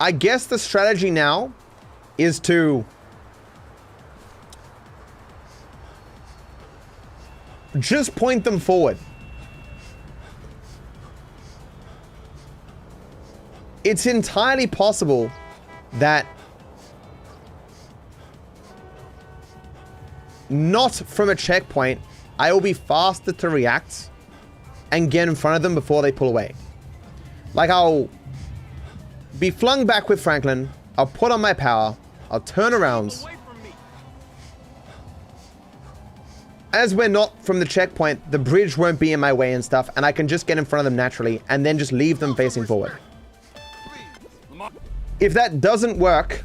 I guess the strategy now is to just point them forward. It's entirely possible that not from a checkpoint, I will be faster to react and get in front of them before they pull away. Like, I'll be flung back with Franklin, I'll put on my power, I'll turn around. As we're not from the checkpoint, the bridge won't be in my way and stuff, and I can just get in front of them naturally and then just leave them facing forward. If that doesn't work,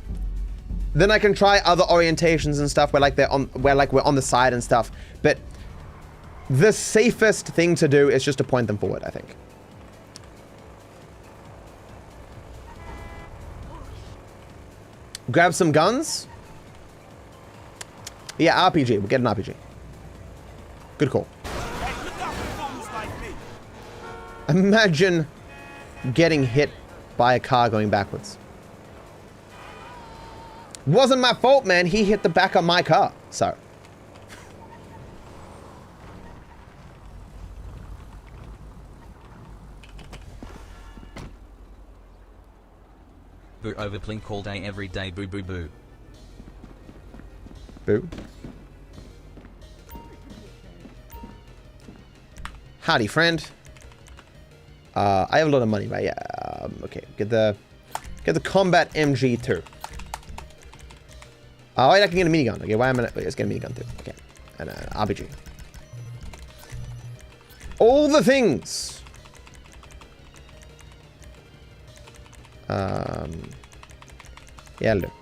then I can try other orientations and stuff where like we're on the side and stuff. But the safest thing to do is just to point them forward, I think. Grab some guns. Yeah, RPG. We'll get an RPG. Good call. Imagine getting hit by a car going backwards. Wasn't my fault, man. He hit the back of my car. So. Boo over Plink all day every day. Boo boo boo. Boo. Howdy, friend. I have a lot of money, right? Yeah. Okay. Get the combat MG too. Oh, wait, I can get a minigun. Okay, why am I? Wait, let's get a minigun too. Okay, and RPG. All the things. Yeah, look.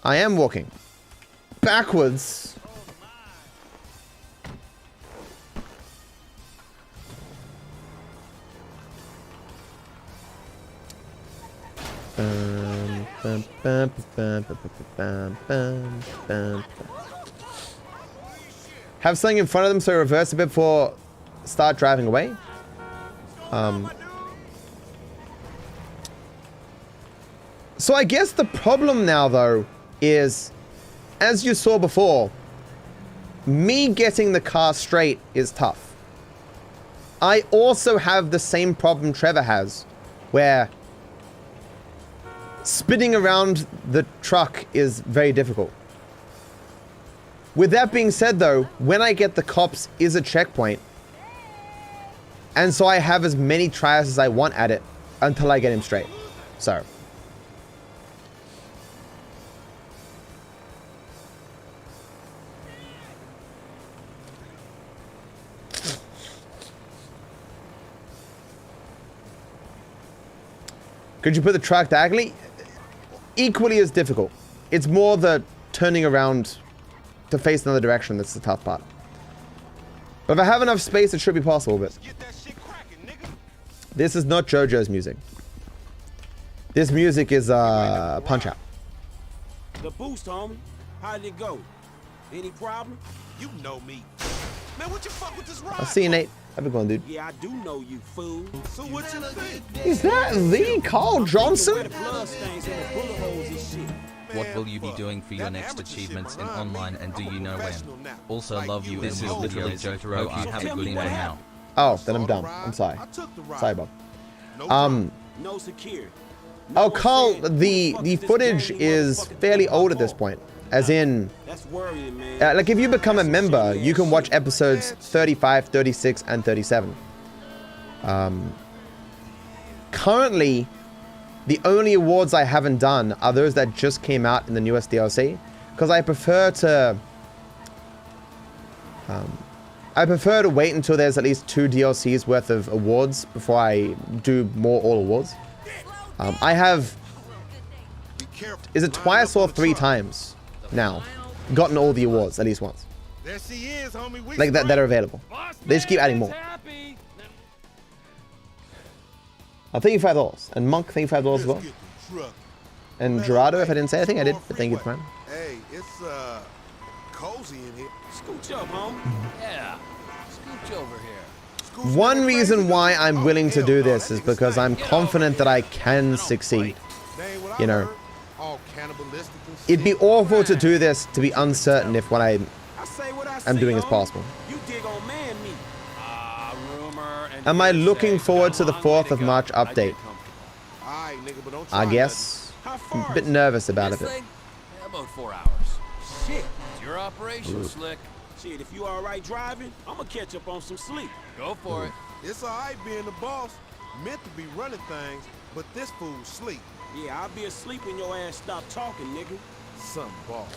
I am walking backwards. Have something in front of them so reverse a bit before start driving away. So I guess the problem now though is, as you saw before, me getting the car straight is tough. I also have the same problem Trevor has, where spinning around the truck is very difficult. With that being said though, when I get the cops is a checkpoint, and so I have as many tries as I want at it until I get him straight. So. Could you put the truck diagonally? Equally as difficult. It's more the turning around to face another direction that's the tough part. But if I have enough space, it should be possible, but... This is not JoJo's music. This music is, Punch-Out. The boost, homie. How did it go? Any problem? You know me. Man, what you fuck with this ride? I'll see you, Nate. Have a good one, dude. Yeah, I do know you, fool. So what you think? Is that the Carl Where Johnson? the blood stains and the bullet holes and shit. What Man, will you be fuck. doing for your That next amateur shit achievements in behind me. online, and do I'm a you know when? professional now. Also Like love you, you this and is all literally videos. Jotaro. You have a tell good me one what now. Oh, then I'm dumb. I'm sorry. I took the ride. Sorry, Bob. No problem. No security. Oh, Carl, the footage is fairly old at this point. As in, That's worrying, man. like if you become a member, you can watch episodes 35, 36, and 37. Currently, the only awards I haven't done are those that just came out in the newest DLC, because I prefer to wait until there's at least 2 DLCs worth of awards before I do more all awards. I have, Be careful. is it twice or 3 times now, gotten all the awards at least once, There she is, homie. We like that are available. They just keep adding more. Happy. Thank you $5, and Monk, thank you $5 as well. Let's get the truck. And Gerardo, if I didn't say, I think I did, but thank you, man. Hey, it's cozy in here. Scooch up, homie. Yeah. Scooch over here. School's One never reason crazy. why I'm Oh, willing to hell do no, this that is nigga because stank. I'm confident that I can succeed. That ain't what I You know. heard. All cannibalistic and shit. It'd be awful to do this to be uncertain if what I I say what I am say, doing is homie. possible. You dig on man meat. Rumor and Am I hearsay. looking forward Got to a the long 4th way of to March go. I get update? comfortable. Alright, nigga, but don't I try guess. How I'm far a bit is it? nervous about This it. thing? Yeah, about 4 hours. Shit. It's your operation, Slick. Shit, if you alright driving, I'ma catch up on some sleep. Go for it. nothing. It's alright being the boss. Meant to be running things, but this fool sleep. Yeah, I'll be asleep when your ass stop talking, nigga. Some boss.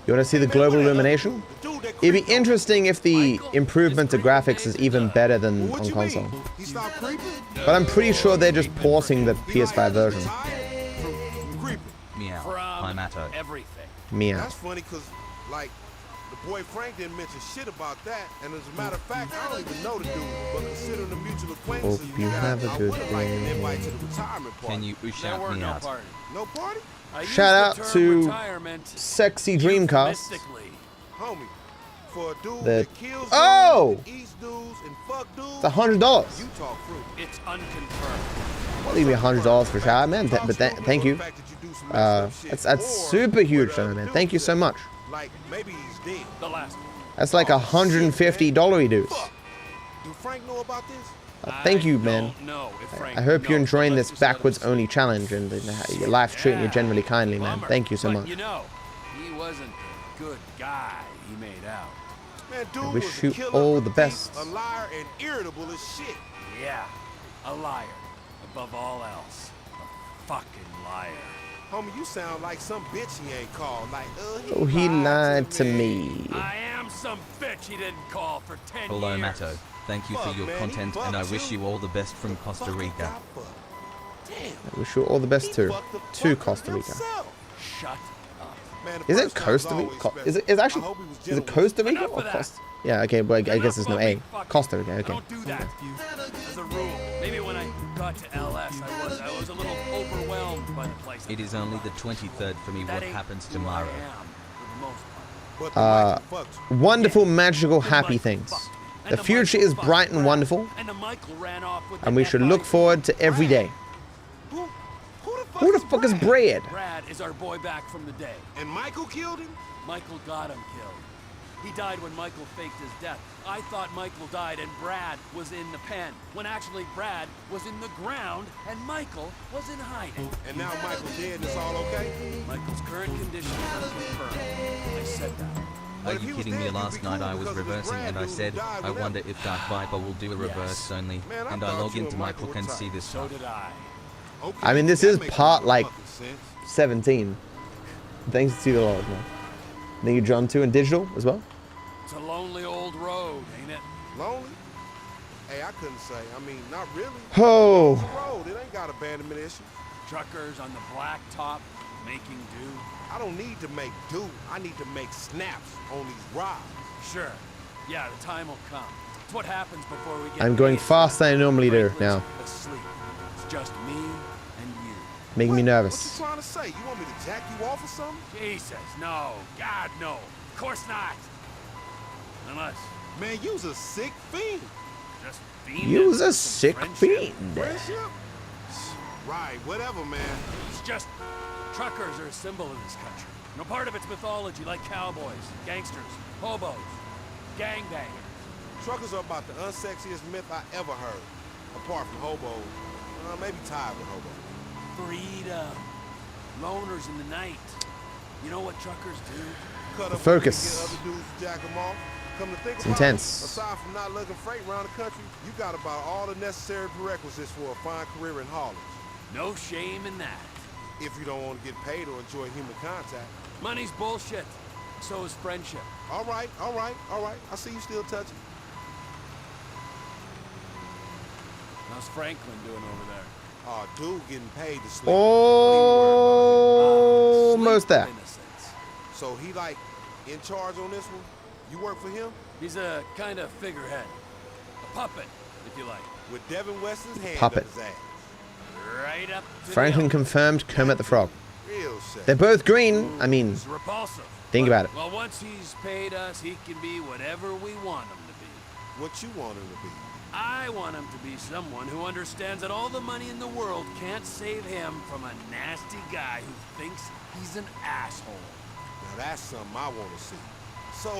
You want to see the global illumination? The dude that It'd be creeped on- interesting if the improvement to graphics is even better than What on you console. mean? He stopped creeping? But I'm pretty sure they're just porting the PS5 version. From creeping. Meow. From I'm Atto. everything. Meow. That's funny because, like, the boy Frank didn't mention shit about that. And as a matter of fact, I don't even know the dude. But considering the mutual acquaintances Hope you got, have a I good would've liked an day. invite to the retirement party. Can you There shout were me no out? party. No party? I used Shout the out term to retirement Sexy Dreamcast. Homie, euphemistically. for a dude The- that kills Oh! dudes, eats dudes, and fuck dudes, It's $100. you talk fruit. It's unconfirmed. I'll leave me $100 for shout out, man. But thank you. That's super huge, though, man. Thank you so much. Like, maybe he's dead. The last one. That's like $150 dues. Fuck. Do Frank know about this? Thank you, man. I hope you're enjoying this backwards only challenge and your life's treating you generally kindly, man. Thank you so much. You know, he wasn't the good guy he made out. Man, dude wish was a you killer, all a the thief, best. a liar, and irritable as shit. Yeah, a liar. Above all else, a fucking liar. Homie, you sound like some bitch he ain't called. Like, Oh, he lied to me. I am some bitch he didn't call for 10 Hello, years. Matto. Thank you for Fuck, your man, he content, and I fucked wish you. you all the best from Costa Fuck, Rica. got fucked. Damn. I wish you all the best He too. fucked the To fuck Costa up Rica. himself. Shut up. Man, the Is it first time's Costa always Rica? special. Is it actually? I hope he was Is it genuine. Costa Rica Enough or of that. Costa? Yeah. Okay. Well, I guess there's no A. Costa Rica. I Okay. don't do that. As a rule. Maybe when I got to LS, I was a little overwhelmed by the place. It is only the 23rd for me. That What ain't happens who tomorrow? I am, for the most part. But the Michael fucked you. Wonderful, magical, The happy Michael things. fucked. And The future Michael is fucked bright and Brad. wonderful, And the Michael ran off with and the we should look FIB. forward to every day. Who Who the fuck is Brad? Brad is our boy back from the day. And Michael killed him? Michael got him killed. He died when Michael faked his death. I thought Michael died and Brad was in the pen, when actually Brad was in the ground and Michael was in hiding. And now Michael's dead and it's all okay? Michael's current condition is unconfirmed. I said that. Are if he you was kidding me? dead, you'd Last be night cool I was because of his reversing brand and I new said, died I with wonder him. if Dark Viper will do a reverse only, Man, I and I thought log you into and Michael Michael can were see tight. this So stuff. did I. Okay, I mean, this that is makes part, no like, fucking sense. 17. Thanks to the Lord, man. Thank you, John, too, and digital as well. It's a lonely old road, ain't it? Lonely? Hey, I couldn't say. I mean, not really. It's Oh, a road. It ain't got abandonment issues. Truckers on the blacktop making do. I don't need to make do. I need to make snaps on these rides. Sure. Yeah, the time will come. It's what happens before we get I'm going paid. faster than I normally do Franklin's now. asleep. It's just me and you. Making me What nervous. you trying to say? You want me to jack you off or something? Jesus, no. God, no. Of course not. Unless Man, you's a sick fiend. just being You's there a for some sick friendship. fiend. Friendship? Right, whatever, man. It's just truckers are a symbol in this country. No part of it's mythology like cowboys, gangsters, hobos, gangbangers. Truckers are about the unsexiest myth I ever heard. Apart from hobos. Maybe tired with hobos. Freedom. Loners in the night. You know what truckers do? Cut up Focus. and get other dudes to jack them off. Come to think It's about intense. it, aside from not lugging freight around the country, you got about all the necessary prerequisites for a fine career in haulage. No shame in that. If you don't want to get paid or enjoy human contact. Money's bullshit. So is friendship. All right. I see you still touching. How's Franklin doing over there? Oh, dude getting paid to sleep. Don't even worry Almost there. Sleep of innocence. about it. So he like in charge on this one? You work for him? He's a kind of figurehead. A puppet, if you like. With Devin Weston's hand Puppet. up his ass. Right up to Franklin the confirmed Kermit the Frog. Real shit. They're both green. I mean, It's repulsive. think about it. Well, once he's paid us, he can be whatever we want him to be. What you want him to be? I want him to be someone who understands that all the money in the world can't save him from a nasty guy who thinks he's an asshole. Now that's something I want to see. So,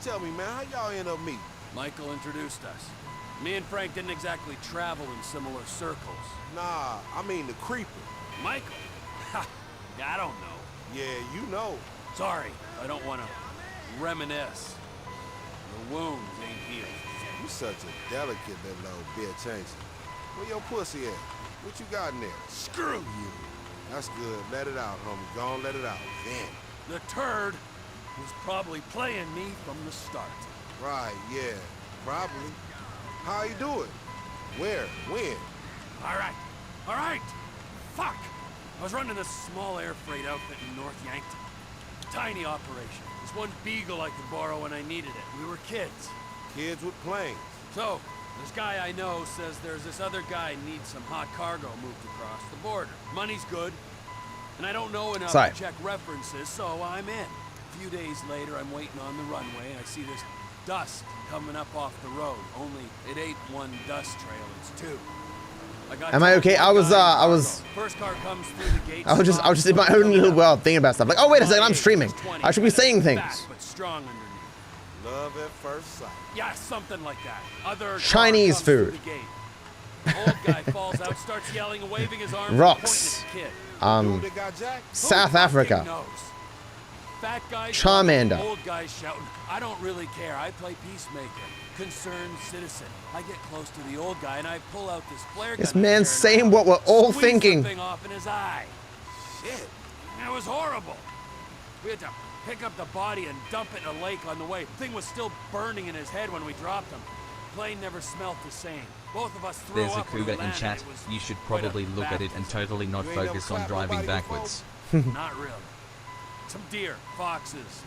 tell me, man, how y'all end up meeting? Michael introduced us. Me and Frank didn't exactly travel in similar circles. Nah, I mean the creeper. Michael? Ha! I don't know. Yeah, you know. Sorry, I don't want to reminisce. The wounds ain't healed. You such a delicate little bitch, ain't you? Where your pussy at? What you got in there? Screw you! That's good. Let it out, homie. Go on, let it out. Damn. The turd was probably playing me from the start. Right, yeah. Probably. How you do it? Where? When? All right. Fuck! I was running this small air freight outfit in North Yankton. Tiny operation. This one beagle I could borrow when I needed it. We were kids. Kids with planes. So, this guy I know says there's this other guy needs some hot cargo moved across the border. Money's good, and I don't know enough Sorry. to check references, so I'm in. A few days later, I'm waiting on the runway. I see this dust coming up off the road. Only it ain't one dust trail, it's two. Am I okay? I was First car comes through the gate. I was just in my own little world thinking about stuff. Like, oh wait a second, I'm streaming. I should be saying things. But strong underneath. Love at first sight. Yeah, something like that. Other Chinese car comes through food. the gate. Old guy falls out, starts yelling and waving his arms, Rocks. and pointing at the kid. Dude that got jacked? South Who Africa. fucking knows? Fat guy, Charmander. old guy shouting. I don't really care. I play peacemaker, concerned citizen. I get close to the old guy and I pull out this flare gun. This I'm man's carrying saying around. what we're all Squeeze thinking. the thing off in his eye. Shit. It was horrible. We had to pick up the body and dump it in a lake on the way. Thing was still burning in his head when we dropped him. Plane never smelt the same. Both of us threw There's a up when we cougar in landed. chat. It was You should quite a probably look at it and baptism. totally not You ain't never focus on clapped driving nobody backwards. Not really. Some deer, foxes.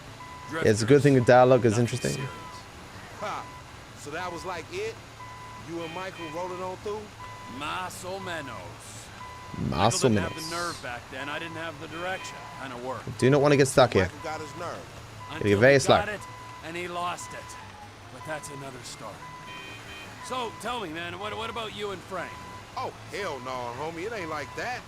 It's a good thing the dialogue is Nothing interesting. serious. Ha. So that was like it? You and Michael rolling on through? Más o menos. Michael Más o didn't have menos. the nerve back then. I didn't have the direction. Kind of worked. Do not want to get stuck here. Michael got his nerve. Until very he slow. got it, and he lost it. But that's another story. So, tell me, man, what about you and Frank? Oh, hell no, homie. It ain't like that.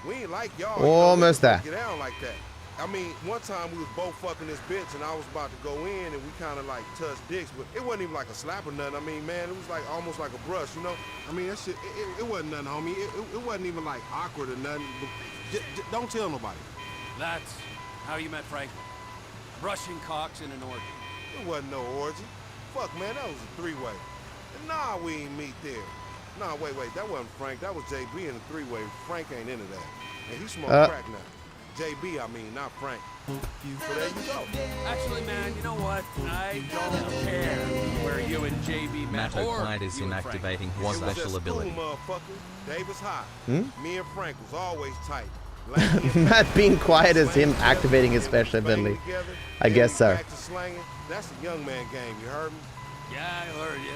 We ain't like y'all. Almost you know, there. Get down like that. I mean, one time we was both fucking this bitch and I was about to go in and we kind of like touched dicks, but it wasn't even like a slap or nothing. I mean, man, it was like almost like a brush, you know? I mean, that shit, it wasn't nothing, homie. It wasn't even like awkward or nothing. Don't tell nobody. That's how you met Franklin. Brushing cocks in an orgy. It wasn't no orgy. Fuck, man, that was a three-way. And nah, we ain't meet there. Nah, wait, that wasn't Frank. That was JB in a three-way. Frank ain't into that. And he smoked crack now. JB, I mean, not Frank. So there you go. Actually, man, you know what? I don't care where you and JB met Matt or O'Clyde is you and Frank. inactivating It one was at special school, ability. motherfucker. Dave was hot. Hmm? Me and Frank was always tight. Lanky and Matt being quiet is him slang activating his together, special bang ability. together, I guess so. back to slanging. That's a young man game, you heard me? Yeah, I heard you.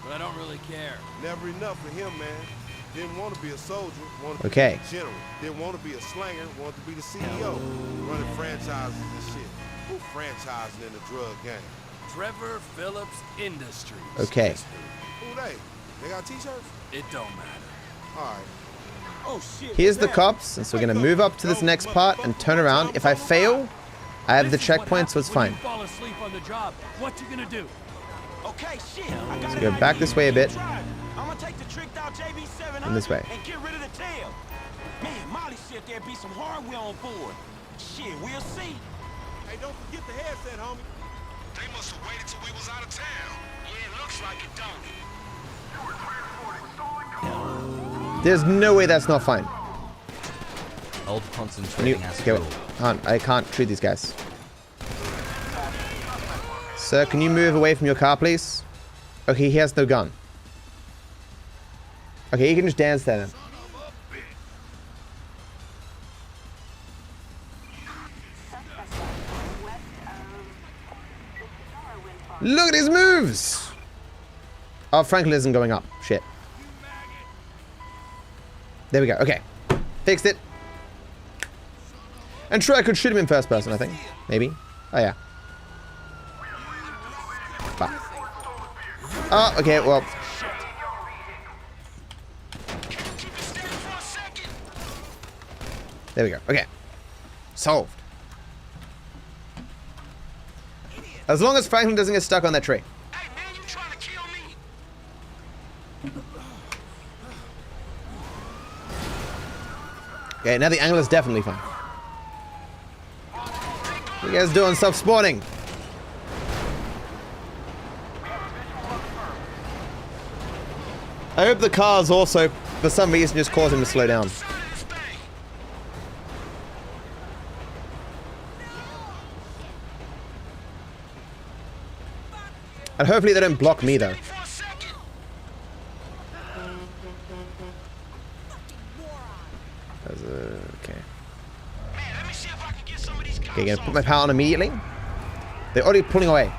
But I don't really care. Never enough for him, man. Didn't want to be a soldier, wanted to Okay. be a general. Didn't want to be a slanger, wanted to be the CEO. Running franchises and shit. Who franchising in the drug game? Trevor Phillips Industries. Okay. Who they? They got t-shirts? It don't matter. All right. Oh shit. Here's the cops, and so we're gonna move up to this next part and turn around. If I fail, I have the checkpoint, so it's fine. Fall asleep on the job. What you gonna do? Okay, shit. I got Go back this way a bit. I'm gonna take the tricked out JB700 And this way. and get rid of the tail. Man, Molly said there'd be some hardware on board. Shit, we'll see. Hey, don't forget the headset, homie. They must have waited till we was out of town. Yeah, it looks like it, don't it? There's no way that's not fine. Old concentrating as Okay, cool. I can't treat these guys. Sir, can you move away from your car, please? Okay, he has no gun. Okay, he can just dance there then. Look at his moves! Oh, Franklin isn't going up. Shit. There we go. Okay. Fixed it. And sure, I could shoot him in first person, I think. Maybe. Oh, yeah. Fuck. Oh, okay, well. There we go. Okay. Solved. As long as Franklin doesn't get stuck on that tree. Hey man, you trying to kill me? Okay, now the angle is definitely fine. What are you guys doing? Stop spawning. I hope the cars also, for some reason, just cause him to slow down. And hopefully they don't block me, though. Okay. Okay, gonna put my power on immediately. They're already pulling away.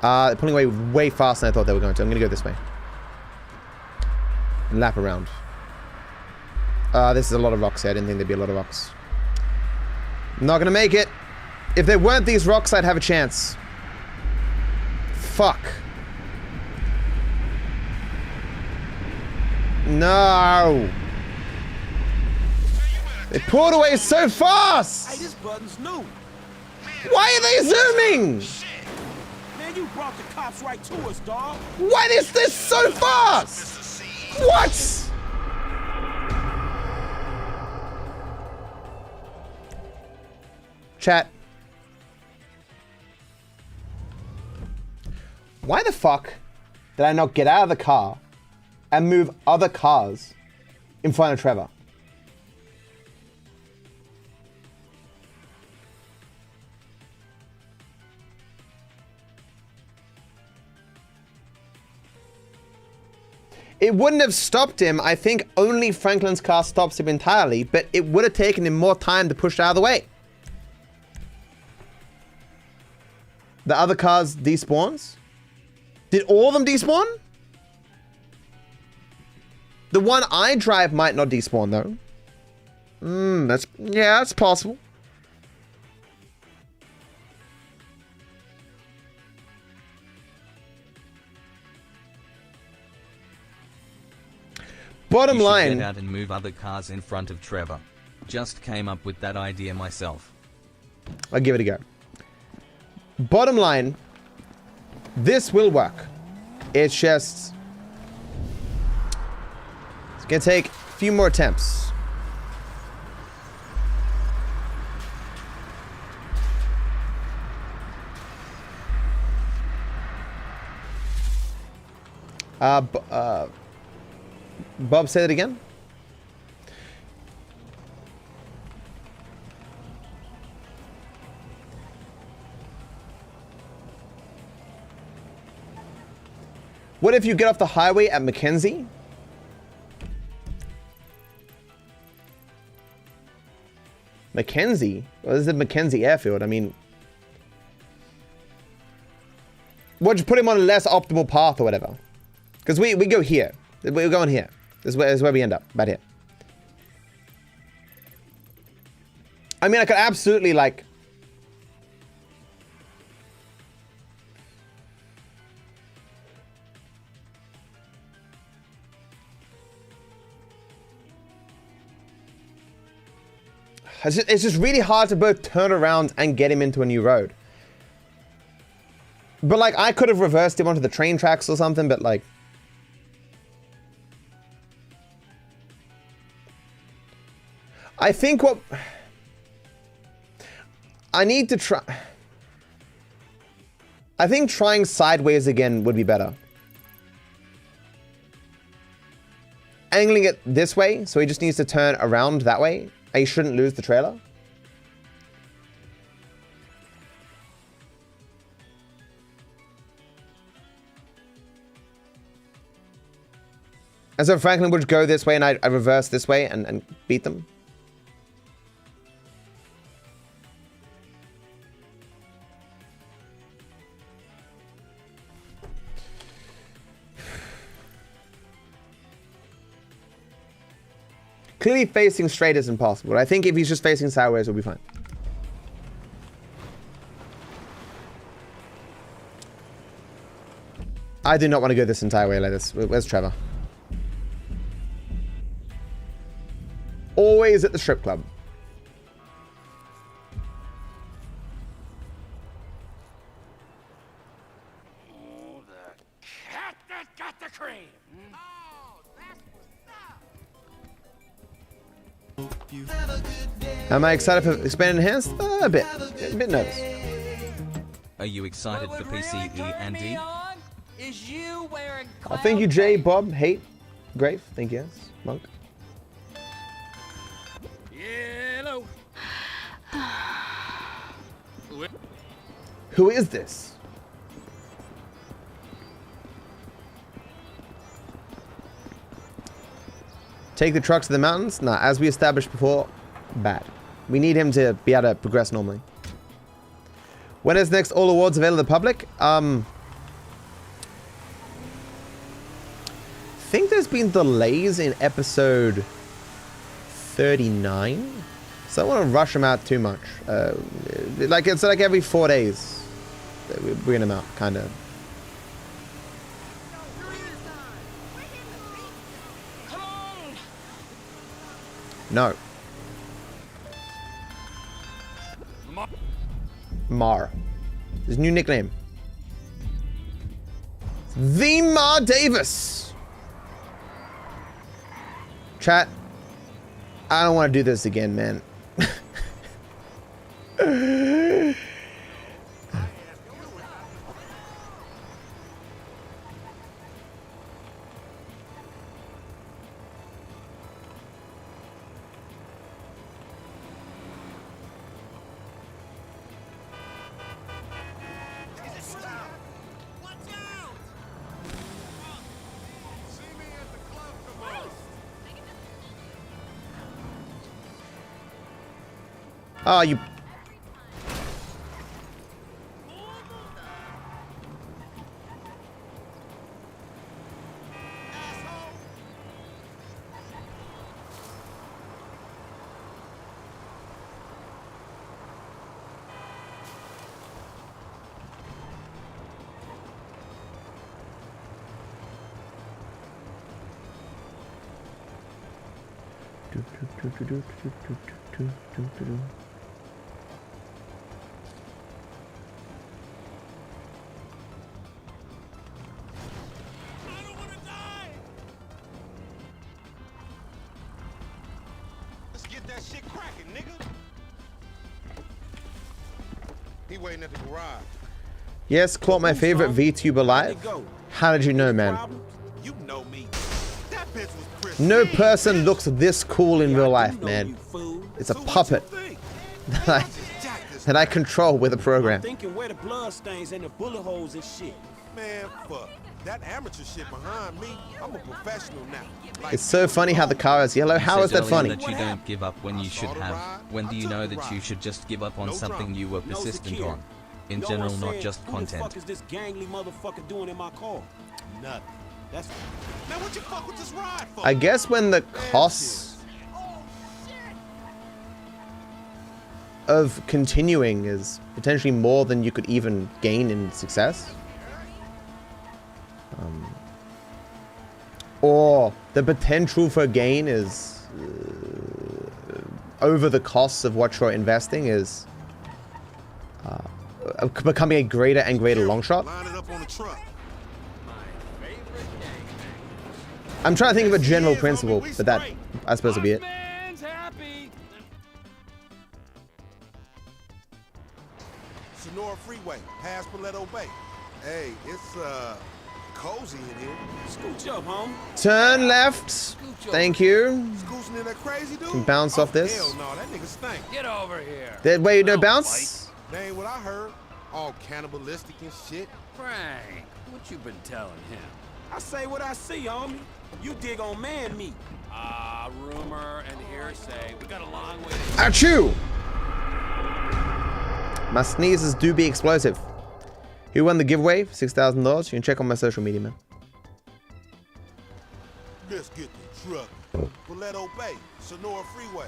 They're pulling away way faster than I thought they were going to. I'm gonna go this way. And lap around. This is a lot of rocks here. I didn't think there'd be a lot of rocks. I'm not gonna make it. If there weren't these rocks, I'd have a chance. Fuck. No. They pulled away so fast. Hey, this button's new. Why are they zooming? Man, you brought the cops right to us, dog. Why is this so fast? What? Chat. Why the fuck did I not get out of the car and move other cars in front of Trevor? It wouldn't have stopped him. I think only Franklin's car stops him entirely, but it would have taken him more time to push it out of the way. The other cars despawns? Did all of them despawn? The one I drive might not despawn though. That's possible. Bottom You should line. Get out and move other cars in front of Trevor. Just came up with that idea myself. I'll give it a go. Bottom line, this will work. It's just... it's gonna take a few more attempts. Bob, say that again? What if you get off the highway at Mackenzie? Mackenzie? Well, this is the Mackenzie airfield. I mean... what, you put him on a less optimal path or whatever? Because we go here. We're going here. This is where we end up. About here. I mean, I could absolutely, like... It's just really hard to both turn around and get him into a new road. But, like, I could have reversed him onto the train tracks or something, but, like... I think what... I need to try... I think trying sideways again would be better. Angling it this way, so he just needs to turn around that way. I shouldn't lose the trailer. And so Franklin would go this way and I reverse this way and beat them. Clearly facing straight isn't possible. I think if he's just facing sideways, we'll be fine. I do not want to go this entire way like this. Where's Trevor? Always at the strip club. Oh, the cat that got the cream. Am I excited for Expand Enhanced? A bit nervous. Are you excited for PCE and D? Oh, thank you, Jay, Bob, Hate, Grave. Thank you, yes. Monk. Hello. Who is this? Take the trucks to the mountains? Nah, as we established before, bad. We need him to be able to progress normally. When is next All Awards available to the public? I think there's been delays in episode 39. So I don't want to rush them out too much. Like it's like every 4 days that we bring them out, kind of. No. Mar. His new nickname. The Mar Davis. Chat. I don't want to do this again, man. Oh, you... Waiting at the garage. Yes, caught my favorite VTuber alive. How did you know, man? You know me. That bitch was no person looks this cool in real life, man. It's a puppet that I control with a program. Thinking where the blood stains and the bullet holes and shit. Man, fuck. That amateur shit behind me. I'm a professional now. Like, it's so funny how the car is yellow. How is that funny? That you don't give up when you should have. When do you know that you should just give up on something you were persistent on? In general, not just content. What the fuck is this gangly motherfucker doing in my car? Nothing. That's man, what you fuck with this ride for? I guess when the costs of continuing is potentially more than you could even gain in success. Or the potential for gain is over the costs of what you're investing is becoming a greater and greater long shot. Line it up on the truck. I'm trying to think of a general principle, but that, I suppose, will be it. Man's happy. Sonora Freeway, past Paleto Bay. Hey, it's cozy in here. Scooch up, homie. Turn left. Thank you. Scoozing in that crazy dude. Can bounce off this. Hell no, that nigga stink. Get over here. That way you no bounce? That ain't what I heard. All cannibalistic and shit. Frank, what you been telling him? I say what I see, homie. You dig on man meat. Rumor and hearsay. We got a long way to Achoo! My sneezes do be explosive. Who won the giveaway? $6,000. You can check on my social media, man. Let's get the truck. Paleto Bay, Sonora Freeway.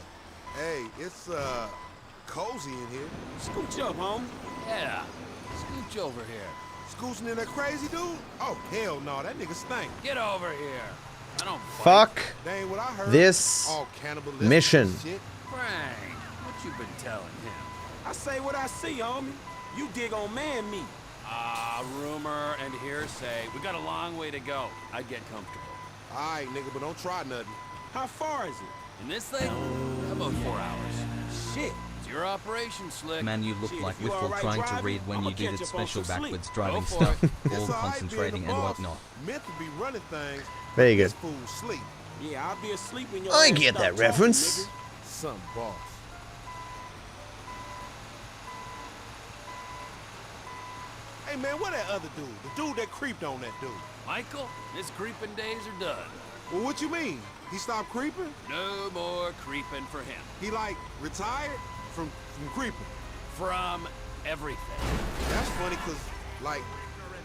Hey, it's cozy in here. Scooch up, homie. Yeah. Scooch over here. Scoozing in that crazy dude? Oh, hell no, that nigga stink. Get over here. I don't Fuck That ain't what I heard. this All cannibalistic mission. and shit. Frank, what you been telling him? I say what I see, homie. You dig on man meat. Rumor and hearsay. We got a long way to go. I'd get comfortable. All right, nigga, but don't try nothing. How far is it? In this thing, about 4 hours. Shit. It's your operation, Slick. Man, you look Shit, like if you Whitful alright trying to driving, read when I'ma you do catch the up on special some sleep. backwards driving Go for stuff, It's all all right being concentrating the and boss. whatnot. Meant to be running things. Very good. This fool sleep. Yeah, I'll be asleep in your I ass get stop that talking, reference. nigga. Some boss. Hey man, what that other dude? The dude that creeped on that dude. Michael, his creeping days are done. Well, what you mean? He stopped creeping? No more creeping for him. He like retired from creeping. From everything. That's funny cause like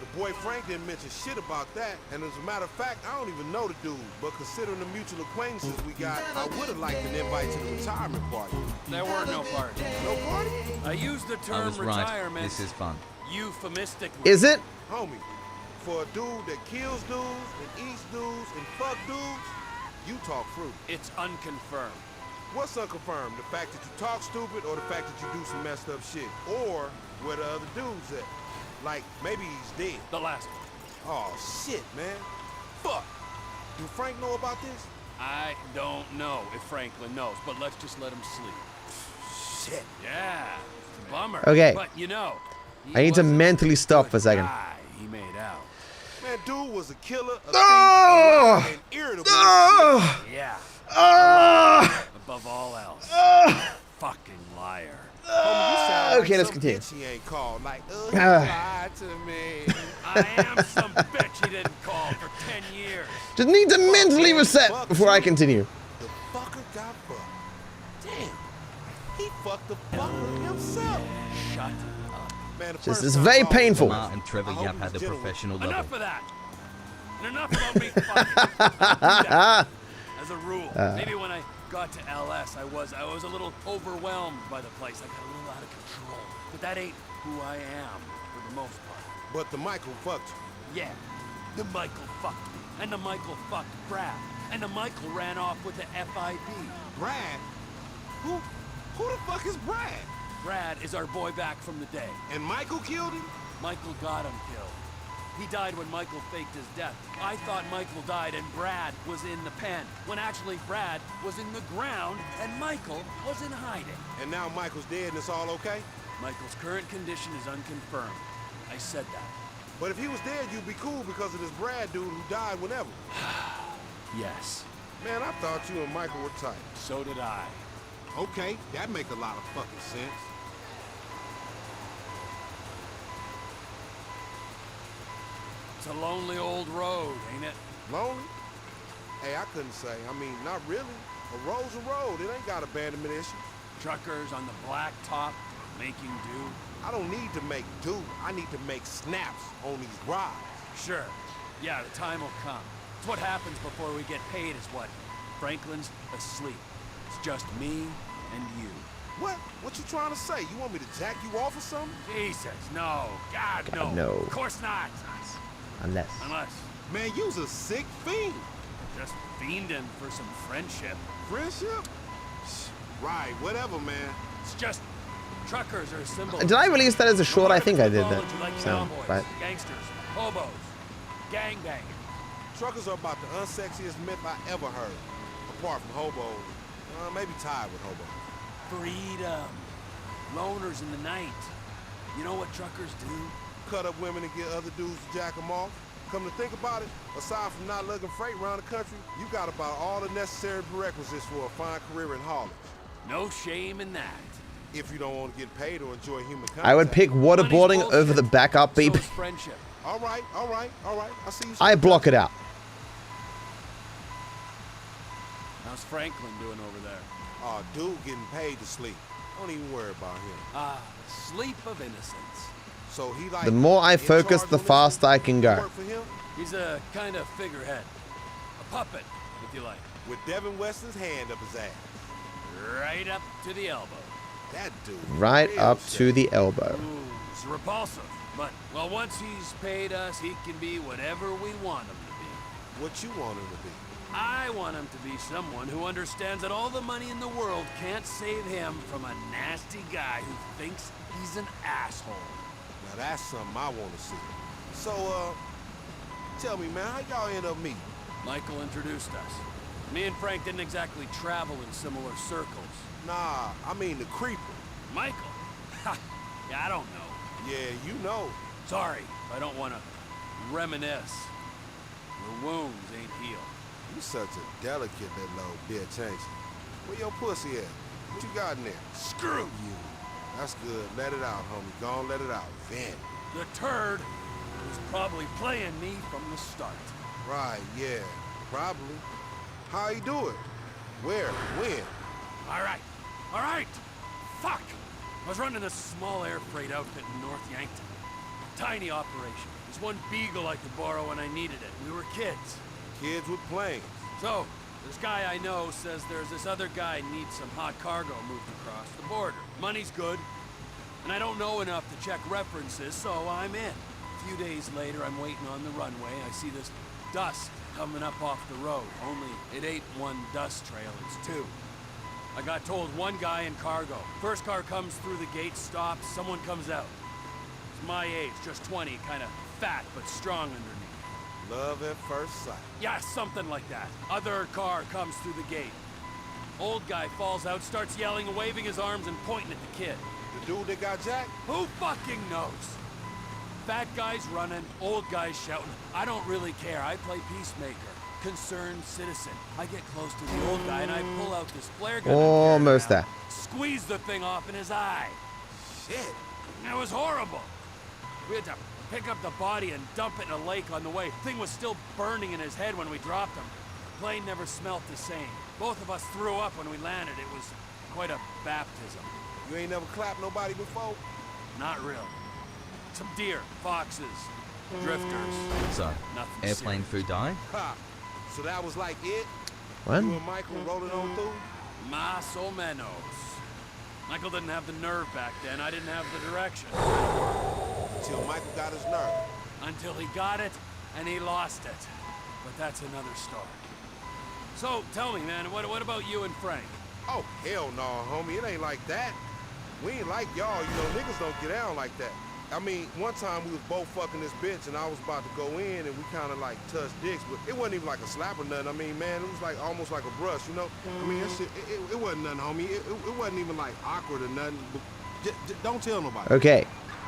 the boy Frank didn't mention shit about that. And as a matter of fact, I don't even know the dude. But considering the mutual acquaintances we got, I would have liked an invite to the retirement party. There were no parties. No party? I used the I term was right. retirement This is fun. euphemistically. Is it? Homie, for a dude that kills dudes and eats dudes and fuck dudes, you talk fruit. It's unconfirmed. What's unconfirmed? The fact that you talk stupid or the fact that you do some messed up shit? Or where the other dude's at? Like, maybe he's dead. The last one. Oh, shit, man. Fuck. Do Frank know about this? I don't know if Franklin knows, but let's just let him sleep. Shit. Yeah, it's a bummer. Okay. But you know, he I need to was a mentally stop for a good second. guy. He made out. Man, dude was a killer, a thief, Oh! a liar, and irritable. as Oh! Yeah. Oh! Above all else. Oh! Fucking liar. shit. Homie, you sound like Okay, let's some continue. bitch he ain't called. Like, he Ah. lied to me. I am some bitch he didn't call for 10 years. Just need to mentally reset before I continue. The fucker got fucked. Damn. He fucked the fucker himself. Shut up. Man, the Just first it's time very I called painful. him, Lamar and Trevor I hope Yap he had was the gentle. professional level. Enough of that. And enough about me fucking. As a rule, maybe when I got to LS, I was a little overwhelmed by the place. I got a little out of control. But that ain't who I am for the most part. But the Michael fucked you. Yeah, the Michael fucked me, and the Michael fucked Brad, and the Michael ran off with the FIB. Brad? Who the fuck is Brad? Brad is our boy back from the day. And Michael killed him? Michael got him killed. He died when Michael faked his death. I thought Michael died and Brad was in the pen, when actually Brad was in the ground and Michael was in hiding. And now Michael's dead and it's all okay? Michael's current condition is unconfirmed. I said that. But if he was dead, you'd be cool because of this Brad dude who died whenever. Yes, Man, I thought you and Michael were tight. so did I. Okay, that make a lot of fucking sense. It's a lonely old road, ain't it? Lonely? Hey, I couldn't say. I mean, not really. A road's a road. It ain't got abandonment issues. Truckers on the black top making do. I don't need to make do. I need to make snaps on these rides. Sure, Yeah, the time will come. It's what happens before we get paid is what? Franklin's asleep. It's just me and you. What? What you trying to say? You want me to jack you off or something? Jesus, no. God, no. no. Of course not. Unless. Man, you's a sick fiend. Just fiending for some friendship. Friendship? Right, whatever, man. It's just truckers are a symbol. Did I release that as a short? I think I did that. Like Sound, cowboys, right? gangsters, hobos, gangbangers. Truckers are about the unsexiest myth I ever heard. Apart from hobos. Maybe tied with hobos. Freedom. Loners in the night. You know what truckers do? Cut up women and get other dudes to jack them off. Come to think about it, aside from not lugging freight around the country, you got about all the necessary prerequisites for a fine career in haulage. No shame in that. If you don't want to get paid or enjoy human contact. I would pick waterboarding over the backup beep. So is friendship. All right. I see you. I block it out. How's Franklin doing over there? Dude getting paid to sleep. Don't even worry about him. Sleep of innocence. So he like. The more I in focus, charge the on this faster one? I can go. Work for him? He's a kind of figurehead. A puppet, if you like. With Devin Weston's hand up his ass. Right up to the elbow. That dude. Right real up shit. to the elbow. Ooh, it's repulsive. But, well, once he's paid us, he can be whatever we want him to be. What you want him to be? I want him to be someone who understands that all the money in the world can't save him from a nasty guy who thinks he's an asshole. Now that's something I want to see. So, tell me, man, how y'all end up meeting? Michael introduced us. Me and Frank didn't exactly travel in similar circles. Nah, I mean the creeper. Michael? Ha! Yeah, I don't know. Yeah, you know. Sorry, I don't want to reminisce. The wounds ain't healed. You such a delicate little bitch, ain't you? Where your pussy at? What you got in there? Screw you! That's good. Let it out, homie. Go on, let it out. Vent. The turd was probably playing me from the start. Right, yeah. Probably. How you do it? Where? When? All right. Fuck! I was running this small air freight outfit in North Yankton. Tiny operation. There's one Beagle I could borrow when I needed it. We were kids. Kids with planes. So, this guy I know says there's this other guy needs some hot cargo moved across the border. Money's good, and I don't know enough to check references, so I'm in. A few days later, I'm waiting on the runway. I see this dust coming up off the road. Only it ain't one dust trail, it's two. I got told one guy in cargo. First car comes through the gate, stops, someone comes out. It's my age, just 20, kind of fat but strong underneath. Love at first sight. Yeah, something like that. Other car comes through the gate. Old guy falls out, starts yelling and waving his arms and pointing at the kid. The dude that got jacked? Who fucking knows? Fat guy's running, old guy's shouting. I don't really care. I play peacemaker. Concerned citizen. I get close to the old guy and I pull out this flare gun. Almost there. Squeeze the thing off in his eye. Shit. It was horrible. We had to pick up the body and dump it in a lake on the way. Thing was still burning in his head when we dropped him. Plane never smelt the same. Both of us threw up when we landed. It was quite a baptism. You ain't never clapped nobody before? Not really. Some deer, foxes, drifters. So, Nothing airplane serious. food die? Ha! So that was like it? What? You and Michael rolling on through? Más o menos. Michael didn't have the nerve back then. I didn't have the direction. Until Michael got his nerve. Until he got it, and he lost it. But that's another story. So, tell me, man, what about you and Frank? Oh, hell no, homie. It ain't like that. We ain't like y'all, you know, niggas don't get down like that. I mean, one time we was both fucking this bitch and I was about to go in and we kind of like touched dicks, but it wasn't even like a slap or nothing. I mean, man, it was like almost like a brush, you know? I mean, that shit, it wasn't nothing, homie. It wasn't even like awkward or nothing. But don't tell nobody. Okay,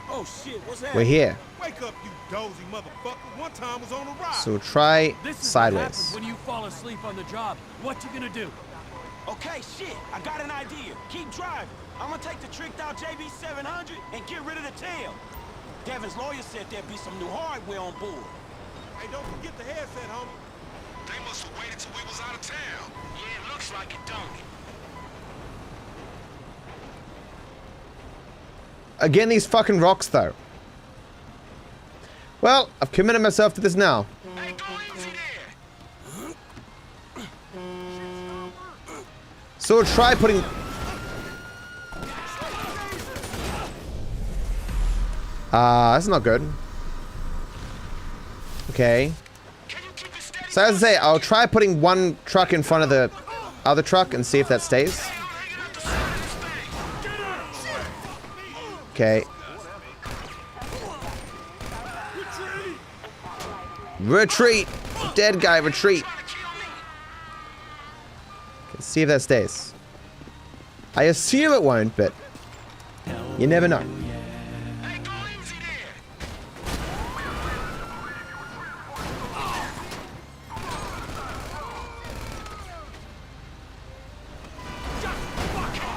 Oh, shit, what's that? we're here. Wake up, you dozy motherfucker. One time was on the ride. So try This is what sideways. happens when you fall asleep on the job. What you gonna do? Okay, shit, I got an idea. Keep driving. I'm gonna take the tricked out JB700 and get rid of the tail. Devin's lawyer said there'd be some new hardware on board. Hey, don't forget the headset, homie. They must have waited till we was out of town. Yeah, it looks like it, don't it? Again, these fucking rocks, though. Well, I've committed myself to this now. Hey, So we'll try putting... that's not good. Okay. So as I say, I'll try putting one truck in front of the other truck and see if that stays. Okay. Retreat! Dead guy, retreat. Let's see if that stays. I assume it won't, but you never know.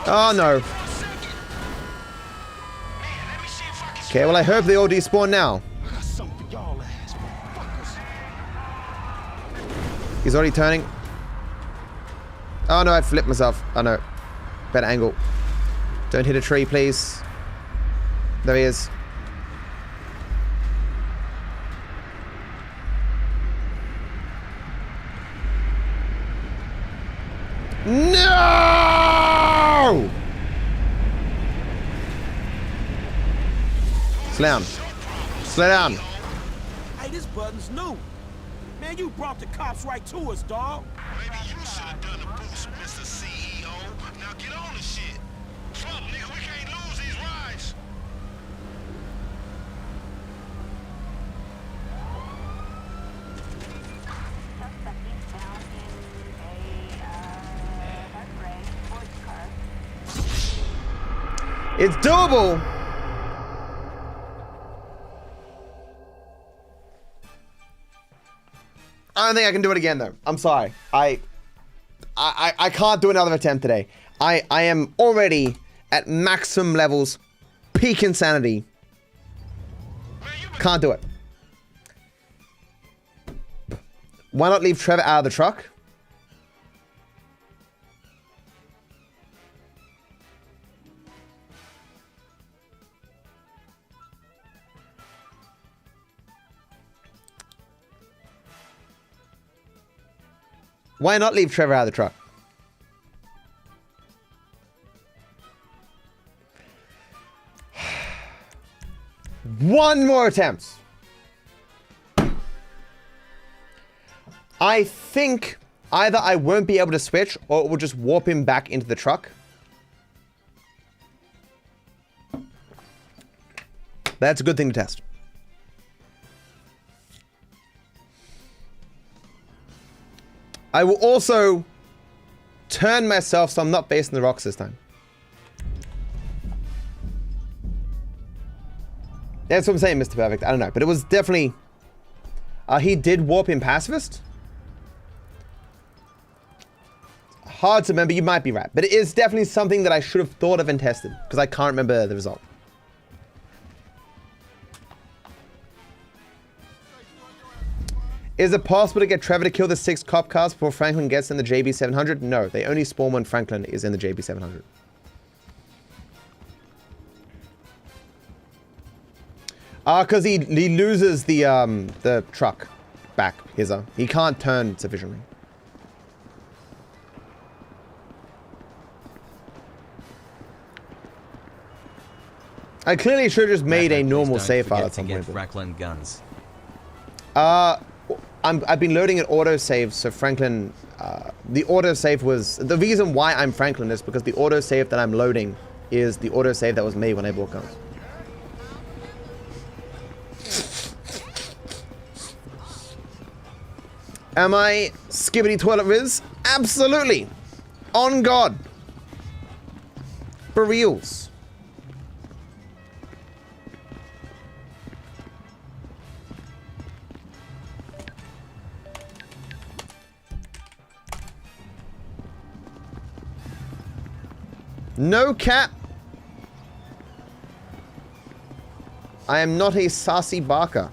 Oh no. Okay, well I hope they all despawn now. He's already turning. Oh no, I flipped myself. Oh no. Better angle. Don't hit a tree, please. There he is. No! Slow down. Slow down. Hey, this button's new. Man, you brought the cops right to us, dawg. Maybe you should have done the boost, Mr. CEO. Now get on the shit. Fuck, nigga, we can't lose these rides. It's doable. I don't think I can do it again though. I'm sorry. I can't do another attempt today. I am already at maximum levels, peak insanity. Can't do it. Why not leave Trevor out of the truck? Why not leave Trevor out of the truck? One more attempt. I think either I won't be able to switch or it will just warp him back into the truck. That's a good thing to test. I will also turn myself so I'm not facing the rocks this time. That's what I'm saying, Mr. Perfect. I don't know, but it was definitely... he did warp in pacifist. Hard to remember, you might be right. But it is definitely something that I should have thought of and tested, because I can't remember the result. Is it possible to get Trevor to kill the 6 cop cars before Franklin gets in the JB700? No, they only spawn when Franklin is in the JB700. Because he loses the truck back, he can't turn sufficiently. I clearly should have just made a normal save file at some point. Franklin guns. I've been loading an autosave, so Franklin, the autosave was, the reason why I'm Franklin is because the autosave that I'm loading is the autosave that was made when I bought guns. Am I skibbity toilet Riz? Absolutely. On God. For reals. No cap. I am not a sassy barker.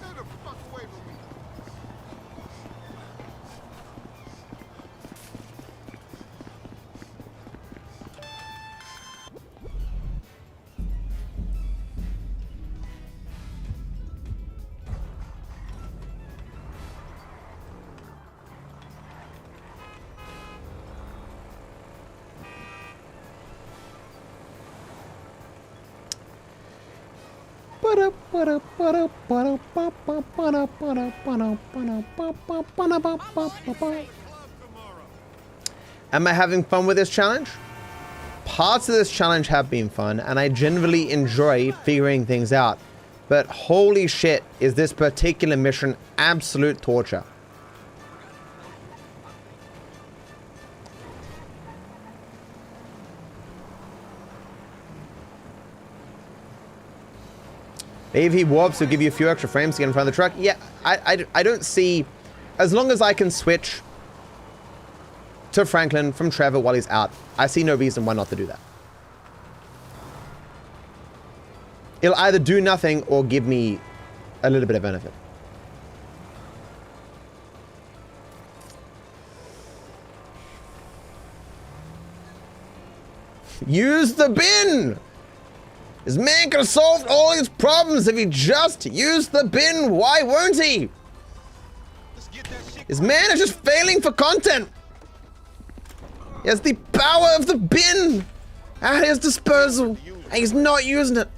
Am I having fun with this challenge? Parts of this challenge have been fun, and I generally enjoy figuring things out. But holy shit, is this particular mission absolute torture. Maybe if he warps, he'll give you a few extra frames to get in front of the truck. Yeah, I don't see... As long as I can switch to Franklin from Trevor while he's out, I see no reason why not to do that. It'll either do nothing or give me a little bit of benefit. Use the bin! This man could have solved all his problems if he just used the bin. Why won't he? This man is just failing for content. He has the power of the bin at his disposal, and he's not using it.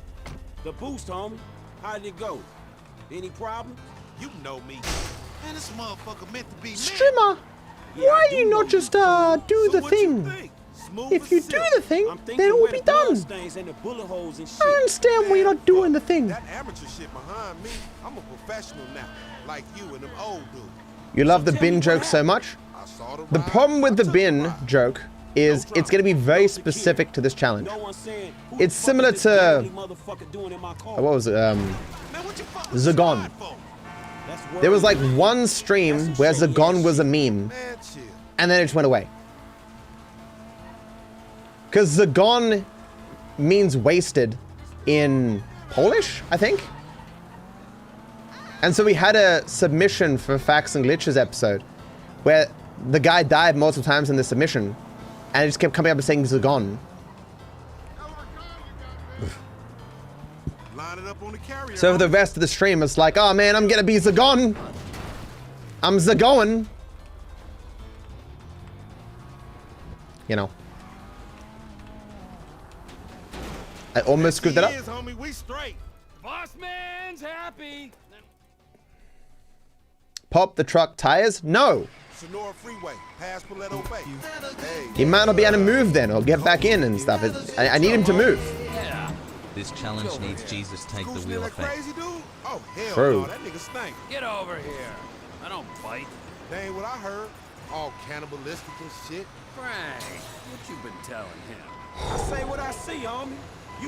The boost, homie. How did it go? Any problem? You know me. Man, this motherfucker meant to be me. Streamer, why do you not just do the thing? If you do the thing, then it will be done. I understand why you're not doing the thing. That amateur shit behind me, I'm a professional now, like you and them old dudes. You love the bin joke so much? The problem with the bin joke is it's going to be very specific to this challenge. It's similar to... what was it? Zagon. There was like one stream where Zagon was a meme, and then it just went away. Because Zagon means wasted in Polish, I think? And so we had a submission for Facts and Glitches episode where the guy died multiple times in the submission and it just kept coming up and saying Zagon. So for the rest of the stream, it's like, oh man, I'm gonna be Zagon. I'm Zagoin. You know. I almost screwed that up. Homie, we straight. Boss man's happy. Pop the truck tires? No. Sonora Freeway, past Paleto Bay. Hey. He might not be able to move then or get back in and stuff. I need him to move. Yeah. This challenge needs Jesus take the wheel effect. Crazy dude? Oh, hell True. no, that nigga stink. Get over here. I don't bite. That ain't what I heard. All cannibalistic and shit. Frank, what you been telling him? I say what I see, homie.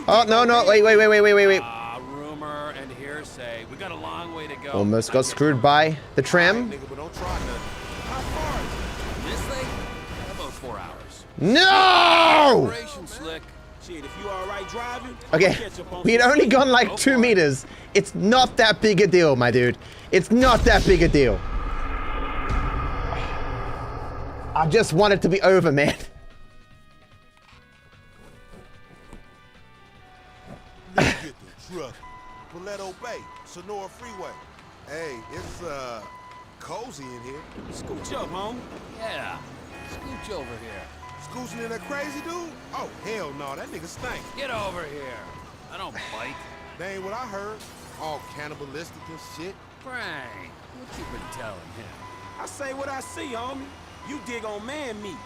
Oh, no, wait. Rumor and hearsay. We got a long way to go. Almost got screwed by the tram. Nigga, but don't try nothing. How far is This thing? About 4 hours. No! Operation Slick. it? Shit, if you alright driving, Okay, catch up on we'd some only sleep. gone like 2 meters. It's not that big a deal, my dude. It's not that big a deal. I just want it to be over, man. Get the truck. Paleto Bay, Sonora Freeway. Hey, it's cozy in here. Scooch up, homie. Yeah. Scooch over here. Scooching in that crazy dude? Oh, hell no, that nigga stink. Get over here. I don't bite. That ain't what I heard. All cannibalistic and shit. Frank, what you been telling him? I say what I see, homie. You dig on man meat.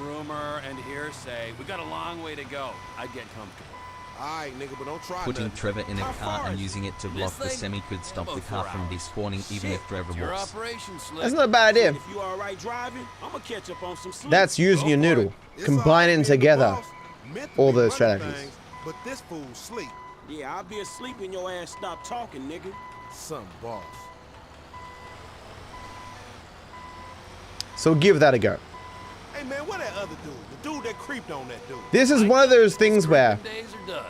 Rumor and hearsay. We got a long way to go. I'd get comfortable. Alright, nigga, but don't try Putting nothing. Trevor in a How car far and is using it to block the thing? semi could stop the About car 4 from hours. despawning even if Trevor Your walks. operation Slick. That's not a bad idea. If you alright driving, I'ma catch up on some sleep. That's using your noodle, It's combining all being the together boss, meant to all be those running strategies. things, but this fool sleep. Yeah, I'll be asleep and your ass stop talking, nigga. Some boss. So give that a go. Hey man, what that other dude? The dude that creeped on that dude. This is one of those things where Days are done.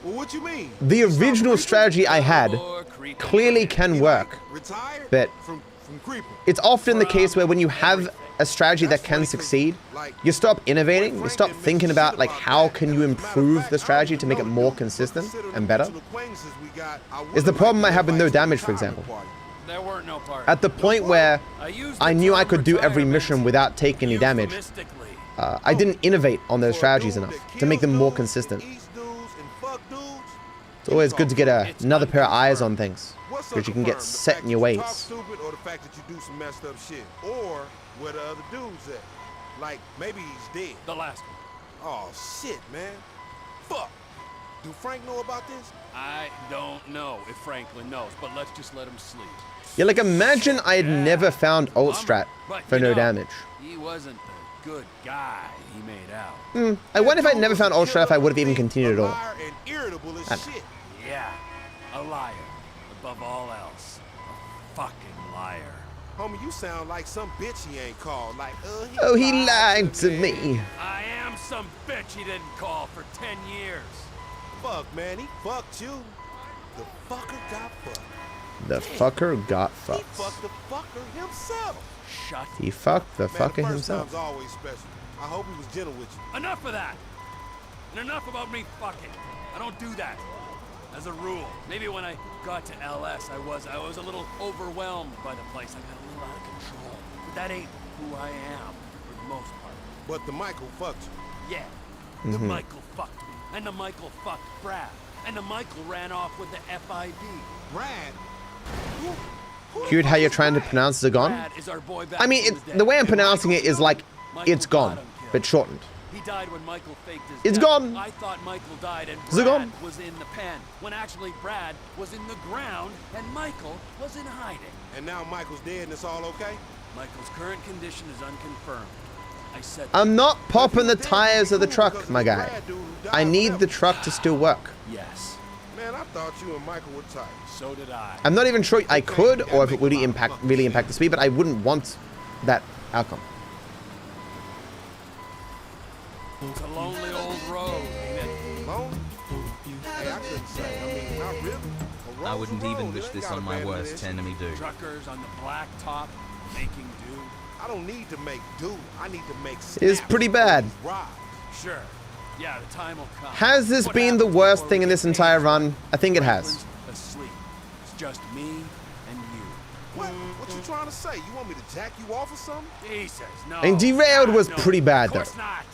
Well, what you mean? the original strategy I had More creepy. clearly can work. Retired? But from creeping. it's often the case where when you have a strategy that can succeed, you stop innovating, you stop thinking about like how can you improve the strategy to make it more consistent and better. Is the problem I have with no damage, for example. There weren't no parties. At the point where used I the knew I term could do every retirement mission without taking any damage, euphemistically. I didn't innovate on those strategies enough to make them more consistent. It's always good to get another pair of eyes on things, because you can get set in your ways. Talk stupid, or the fact that you do some messed up shit, or where the other dude's at. Like maybe he's dead. The last one. Oh shit, man. Fuck. Do Frank know about this? I don't know if Franklin knows, but let's just let him sleep. Yeah, like imagine I had never found Alt Strat for no damage. He wasn't the good guy he made out. I wonder if I'd never found Alt Strat if I would have even continued at all. Liar and irritable as shit. Yeah, a liar. Above all else, a fucking liar. Homie, you sound like some bitch he ain't called. Like, Oh, he lied to me. I am some bitch he didn't call for 10 years. Fuck, man, he fucked you. The fucker got fucked. The fucker got He fucked. fucked the fucker himself. Shut He fucked the Man, fucker the first himself. time's always special. I hope he was gentle with you. Enough of that. And enough about me fucking. I don't do that. As a rule. Maybe when I got to LS, I was a little overwhelmed by the place. I got a little out of control. But that ain't who I am, for the most part. But the Michael fucked you. Yeah. The Michael fucked me. And the Michael fucked Brad. And the Michael ran off with the FIB. Brad? Cute how you're trying to pronounce Zagon. Brad is our boy back I mean, from the dead. the way I'm pronouncing it is like, Michael it's gone, got him killed. but shortened. He died when Michael faked his It's death. gone. I thought Michael died and Is it Brad gone? was in the pen, when actually Brad was in the ground and Michael was in hiding. And now Michael's dead and it's all okay? Michael's current condition is unconfirmed. I said I'm not popping the tires of the truck, my guy. I need the truck to still work. yes. Man, I thought you and Michael were tight. So did I. I'm not even sure I could, or if it would really impact the speed, but I wouldn't want that outcome. It's a lonely old road, ain't it? Lonely? Hey, I couldn't say. I mean, not really. A I road's wouldn't a road. even It wish ain't this got on a my bad worst edition. enemy, dude. Truckers on the black top, making do. I don't need to make do. I need to make It's snaps pretty on bad. these rides. Sure. Yeah, the time will come. Has this What been the happens worst before thing we in get this entire paid? run? I think it has. Franklin's asleep. It's just me and you. What you trying to say? You want me to jack you off or something? Jesus, no. And Derailed was No, pretty bad, of course though. not.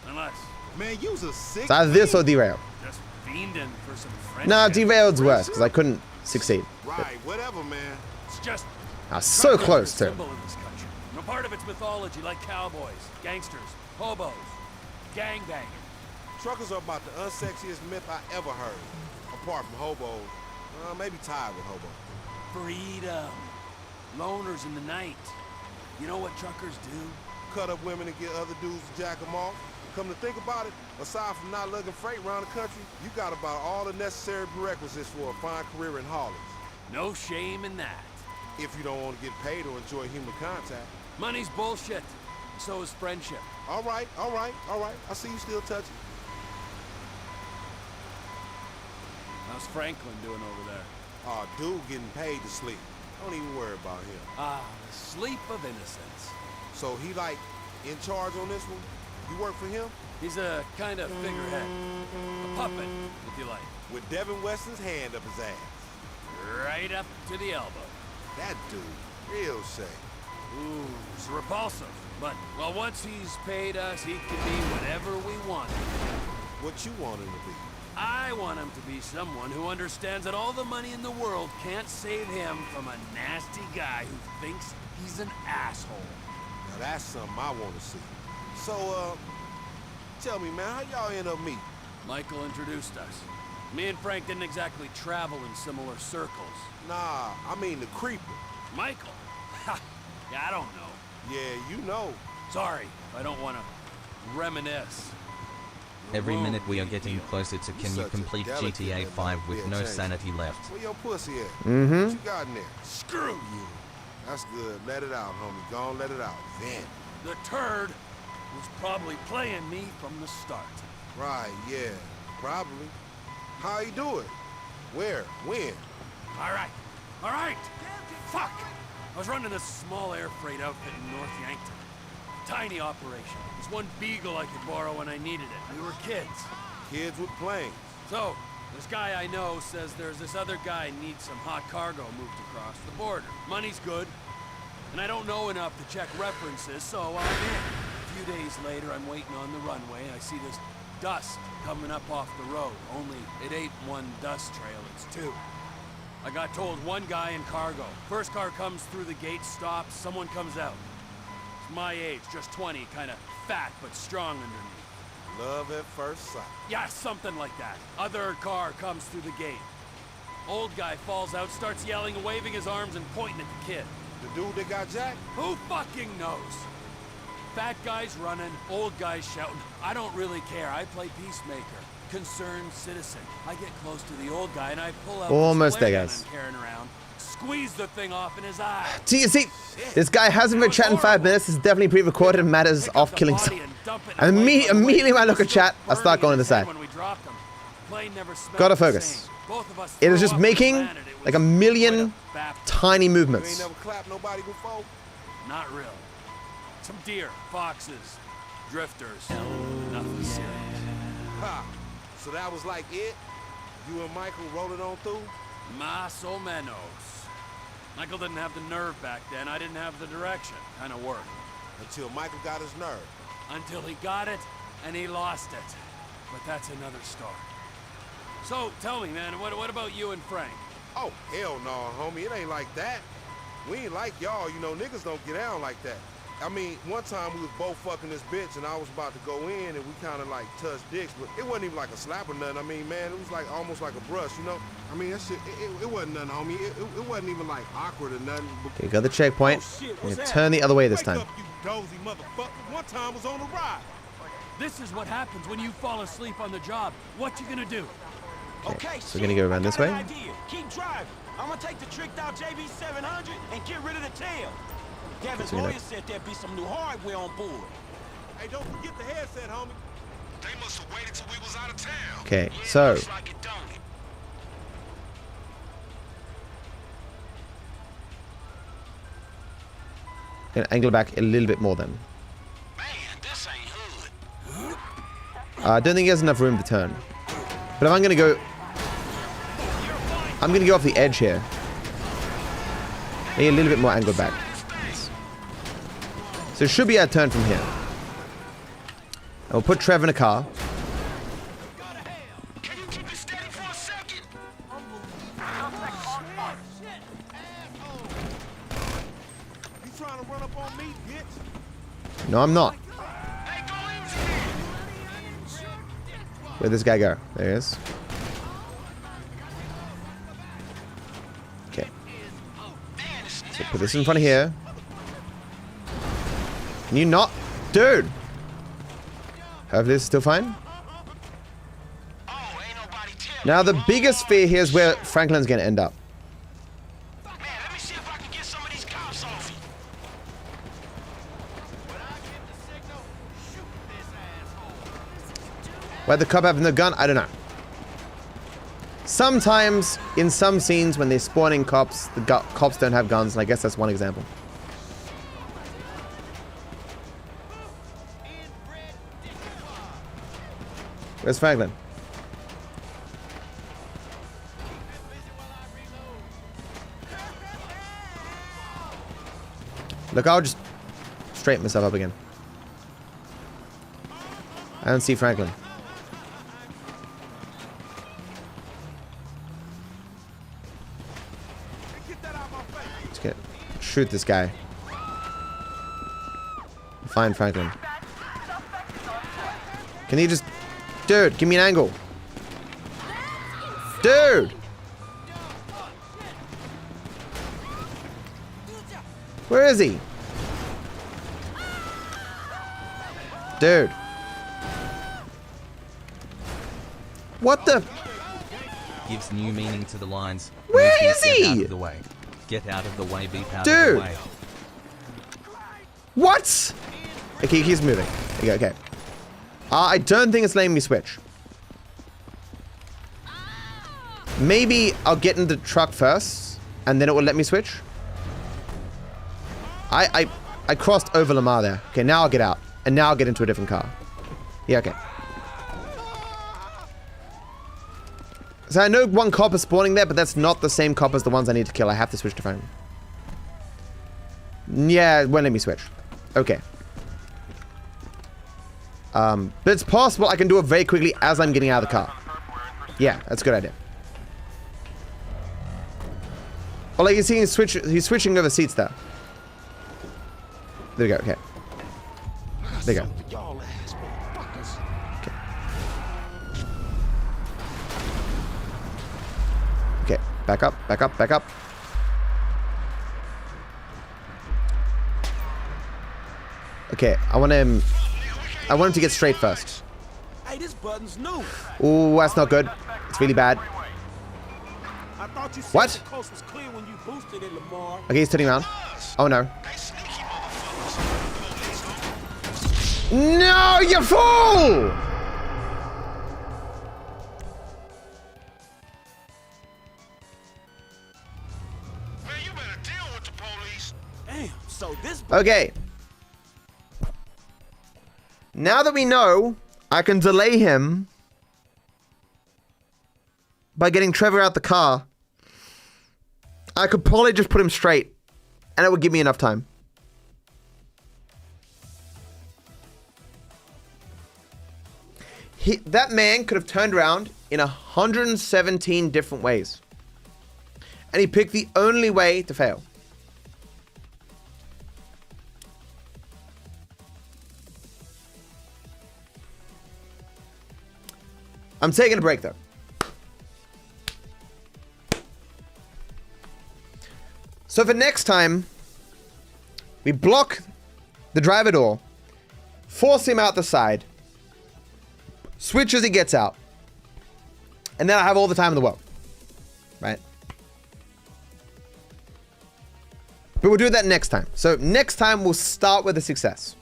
Unless Man, you's a sick It's either this or Derailed. just fiending for some friendship. Nah, Derailed's worse, because I couldn't succeed. Right, whatever, man. It's just I was so truckers close are to a him. symbol of this country. You know, part of its mythology, like cowboys, gangsters, hobos, gangbanging. Truckers are about the unsexiest myth I ever heard. Apart from hobos. Maybe tied with hobos. Freedom. Loners in the night. You know what truckers do? Cut up women and get other dudes to jack them off. Come to think about it, aside from not lugging freight around the country, you got about all the necessary prerequisites for a fine career in haulage. No shame in that. If you don't want to get paid or enjoy human contact. Money's bullshit. So is friendship. All right. I see you still touching. How's Franklin doing over there? Dude getting paid to sleep. Don't even worry about him. The sleep of innocence. So he like in charge on this one? You work for him? He's a kind of figurehead. A puppet, if you like. With Devin Weston's hand up his ass. Right up to the elbow. That dude, real shame. Ooh, it's repulsive. But, well, once he's paid us, he can be whatever we want him to be. What you want him to be? I want him to be someone who understands that all the money in the world can't save him from a nasty guy who thinks he's an asshole. Now that's something I want to see. So, tell me, man, how y'all end up meeting? Michael introduced us. Me and Frank didn't exactly travel in similar circles. Nah, I mean the creeper. Michael? Ha! Yeah, I don't know. Yeah, you know. Sorry, I don't want to reminisce. Every minute we are getting closer to can you such a complete delicate GTA man. 5 with Yeah, no change. sanity left. Where your pussy at? Mm-hmm. What you got in there? Screw you. That's good. Let it out, homie. Go on, let it out. Then. The turd was probably playing me from the start. Right, yeah. Probably. How you do it? Where? When? All right. Fuck! I was running this small air freight outfit in North Yankton. Tiny operation. There's one Beagle I could borrow when I needed it. We were kids. Kids with planes. So, this guy I know says there's this other guy needs some hot cargo moved across the border. Money's good, and I don't know enough to check references, so I'm in. A few days later, I'm waiting on the runway, and I see this dust coming up off the road. Only it ain't one dust trail, it's two. I got told one guy in cargo. First car comes through the gate, stops, someone comes out. It's my age, just 20, kind of fat but strong underneath. Love at first sight. Yeah, something like that. Other car comes through the gate. Old guy falls out, starts yelling and waving his arms and pointing at the kid. The dude that got jacked? Who fucking knows? Fat guy's running, old guy's shouting. I don't really care. I play peacemaker. Concerned citizen. I get close to the old guy and I pull out Almost this there, flare gun guys. I'm carrying around, squeeze the thing off in his eye. See, this guy hasn't been chatting 5 minutes. This is definitely pre-recorded and matters off killing someone. And immediately when I look at chat, I start going to the side. Gotta focus. It is just making like a million tiny You movements. ain't never clapped nobody before? Not really. Some deer, foxes, drifters. Nothing serious. Ha! So that was like it? You and Michael rolled it on through? Más o menos. Michael didn't have the nerve back then. I didn't have the direction. Kind of worked. Until Michael got his nerve. Until he got it, and he lost it. But that's another story. So, tell me, man, what about you and Frank? Oh, hell no, homie. It ain't like that. We ain't like y'all. You know, niggas don't get down like that. I mean, one time we was both fucking this bitch and I was about to go in and we kind of like touched dicks, but it wasn't even like a slap or nothing. I mean, man, it was like almost like a brush, you know? I mean, that shit, it wasn't nothing, homie. It wasn't even like awkward or nothing. Okay, got the checkpoint. Oh, shit, I'm what's gonna that? turn the other way this Wake time. up, you dozy motherfucker. One time was on the ride. This is what happens when you fall asleep on the job. What you gonna do? Okay, so we're gonna go around this way. Keep driving. I'm gonna take the tricked out JB700 and get rid of the tail. Devin's so we're lawyer gonna- said there'd be some new hardware on board. Hey, don't forget the headset, homie. They must have waited till we was out of town. Okay, Yeah, so looks like it, don't it? gonna angle back a little bit more then. Man, this ain't hood. I don't think he has enough room to turn. But if I'm gonna go, I'm gonna go off the edge here. Maybe a little bit more angled back. So it should be our turn from here. And we'll put Trev in a car. Can you keep it steady for a second? You trying to run up on me, bitch? No, I'm not. Hey, go easy. Where'd this guy go? There he is. Okay. Man, it's So put this in front of here. Can you not? Dude! Hopefully this is still fine. Oh, ain't nobody tell Now me. the biggest fear here is where Franklin's gonna end up. Man, let me see if I can get some of these cops off you. Why the cop having the gun? I don't know. Sometimes, in some scenes, when they're spawning cops, the cops don't have guns, and I guess that's one example. Where's Franklin? Look, I'll just straighten myself up again. I don't see Franklin. Let's get shoot this guy. Find Franklin. Can he just... Dude, give me an angle. Dude! Where is he? Dude. What the... Gives new meaning to the lines. Where Move is beep, Get out he? of the way. Get out of the way, beep out Dude. of the way. What? Okay, he's moving. Okay, okay. I don't think it's letting me switch. Maybe I'll get in the truck first, and then it will let me switch. I crossed over Lamar there. Okay, now I'll get out. And now I'll get into a different car. Yeah, okay. So I know one cop is spawning there, but that's not the same cop as the ones I need to kill. I have to switch to phone. Yeah, it won't let me switch. Okay. But it's possible I can do it very quickly as I'm getting out of the car. Yeah, that's a good idea. Well, like you see, he's switching over seats there. There we go, okay. There you go. Okay, back up, back up, back up. Okay, I want him to get straight first. Hey, this button's new. Ooh, that's not good. It's really bad. I thought you said What? the coast was clear when you boosted it, Lamar. Okay, he's turning around. Oh no. No, you fool! Man, you better deal with the police. Damn, so this Okay. Now that we know I can delay him by getting Trevor out the car, I could probably just put him straight and it would give me enough time. That man could have turned around in 117 different ways. And he picked the only way to fail. I'm taking a break though. So for next time, we block the driver door, force him out the side, switch as he gets out, and then I have all the time in the world, right? But we'll do that next time. So next time we'll start with a success.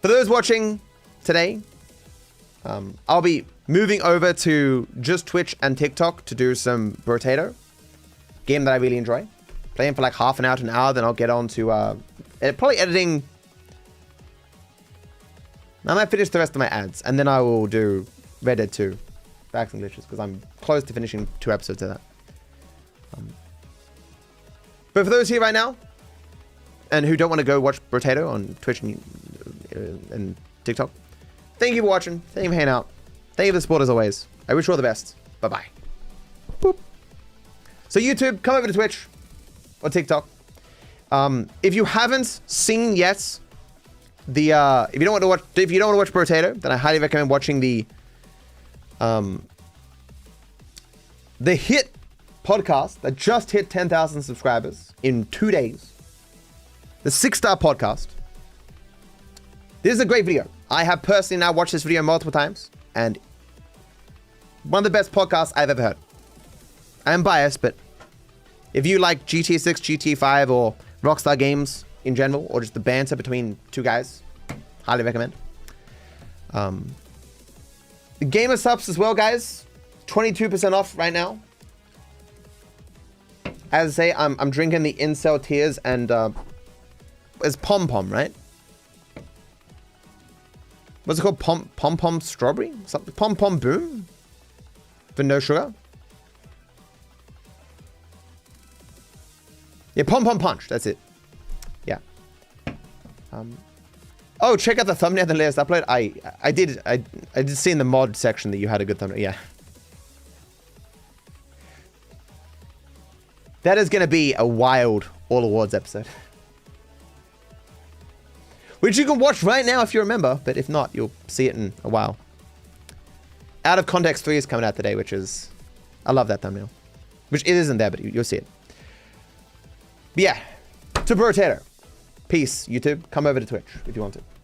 For those watching today, I'll be moving over to just Twitch and TikTok to do some Brotato, game that I really enjoy. Playing for like half an hour to an hour, then I'll get on to probably editing. I might finish the rest of my ads, and then I will do Red Dead 2, Facts and Glitches, because I'm close to finishing 2 episodes of that. But for those here right now, and who don't want to go watch Brotato on Twitch and TikTok, thank you for watching. Thank you for hanging out. Thank you for the support as always. I wish you all the best. Bye-bye. Boop. So YouTube, come over to Twitch or TikTok. If you haven't seen yet the if you don't want to watch Brotato, then I highly recommend watching the hit podcast that just hit 10,000 subscribers in 2 days. The 6-star podcast. This is a great video. I have personally now watched this video multiple times, and one of the best podcasts I've ever heard. I am biased, but if you like GTA 6, GTA 5, or Rockstar games in general, or just the banter between two guys, highly recommend. The Gamer Subs as well, guys. 22% off right now. As I say, I'm drinking the Incel Tears and it's Pom Pom, right? What's it called? Pom Pom Strawberry? Something? Pom Pom Boom? For no sugar? Yeah, Pom Pom Punch. That's it. Yeah. Oh, check out the thumbnail in the latest upload. I did see in the mod section that you had a good thumbnail. Yeah. That is going to be a wild All Awards episode. Which you can watch right now if you remember, but if not, you'll see it in a while. Out of Context 3 is coming out today, which is... I love that thumbnail. Which it isn't there, but you'll see it. But yeah, to Brotato. Peace, YouTube. Come over to Twitch if you want to.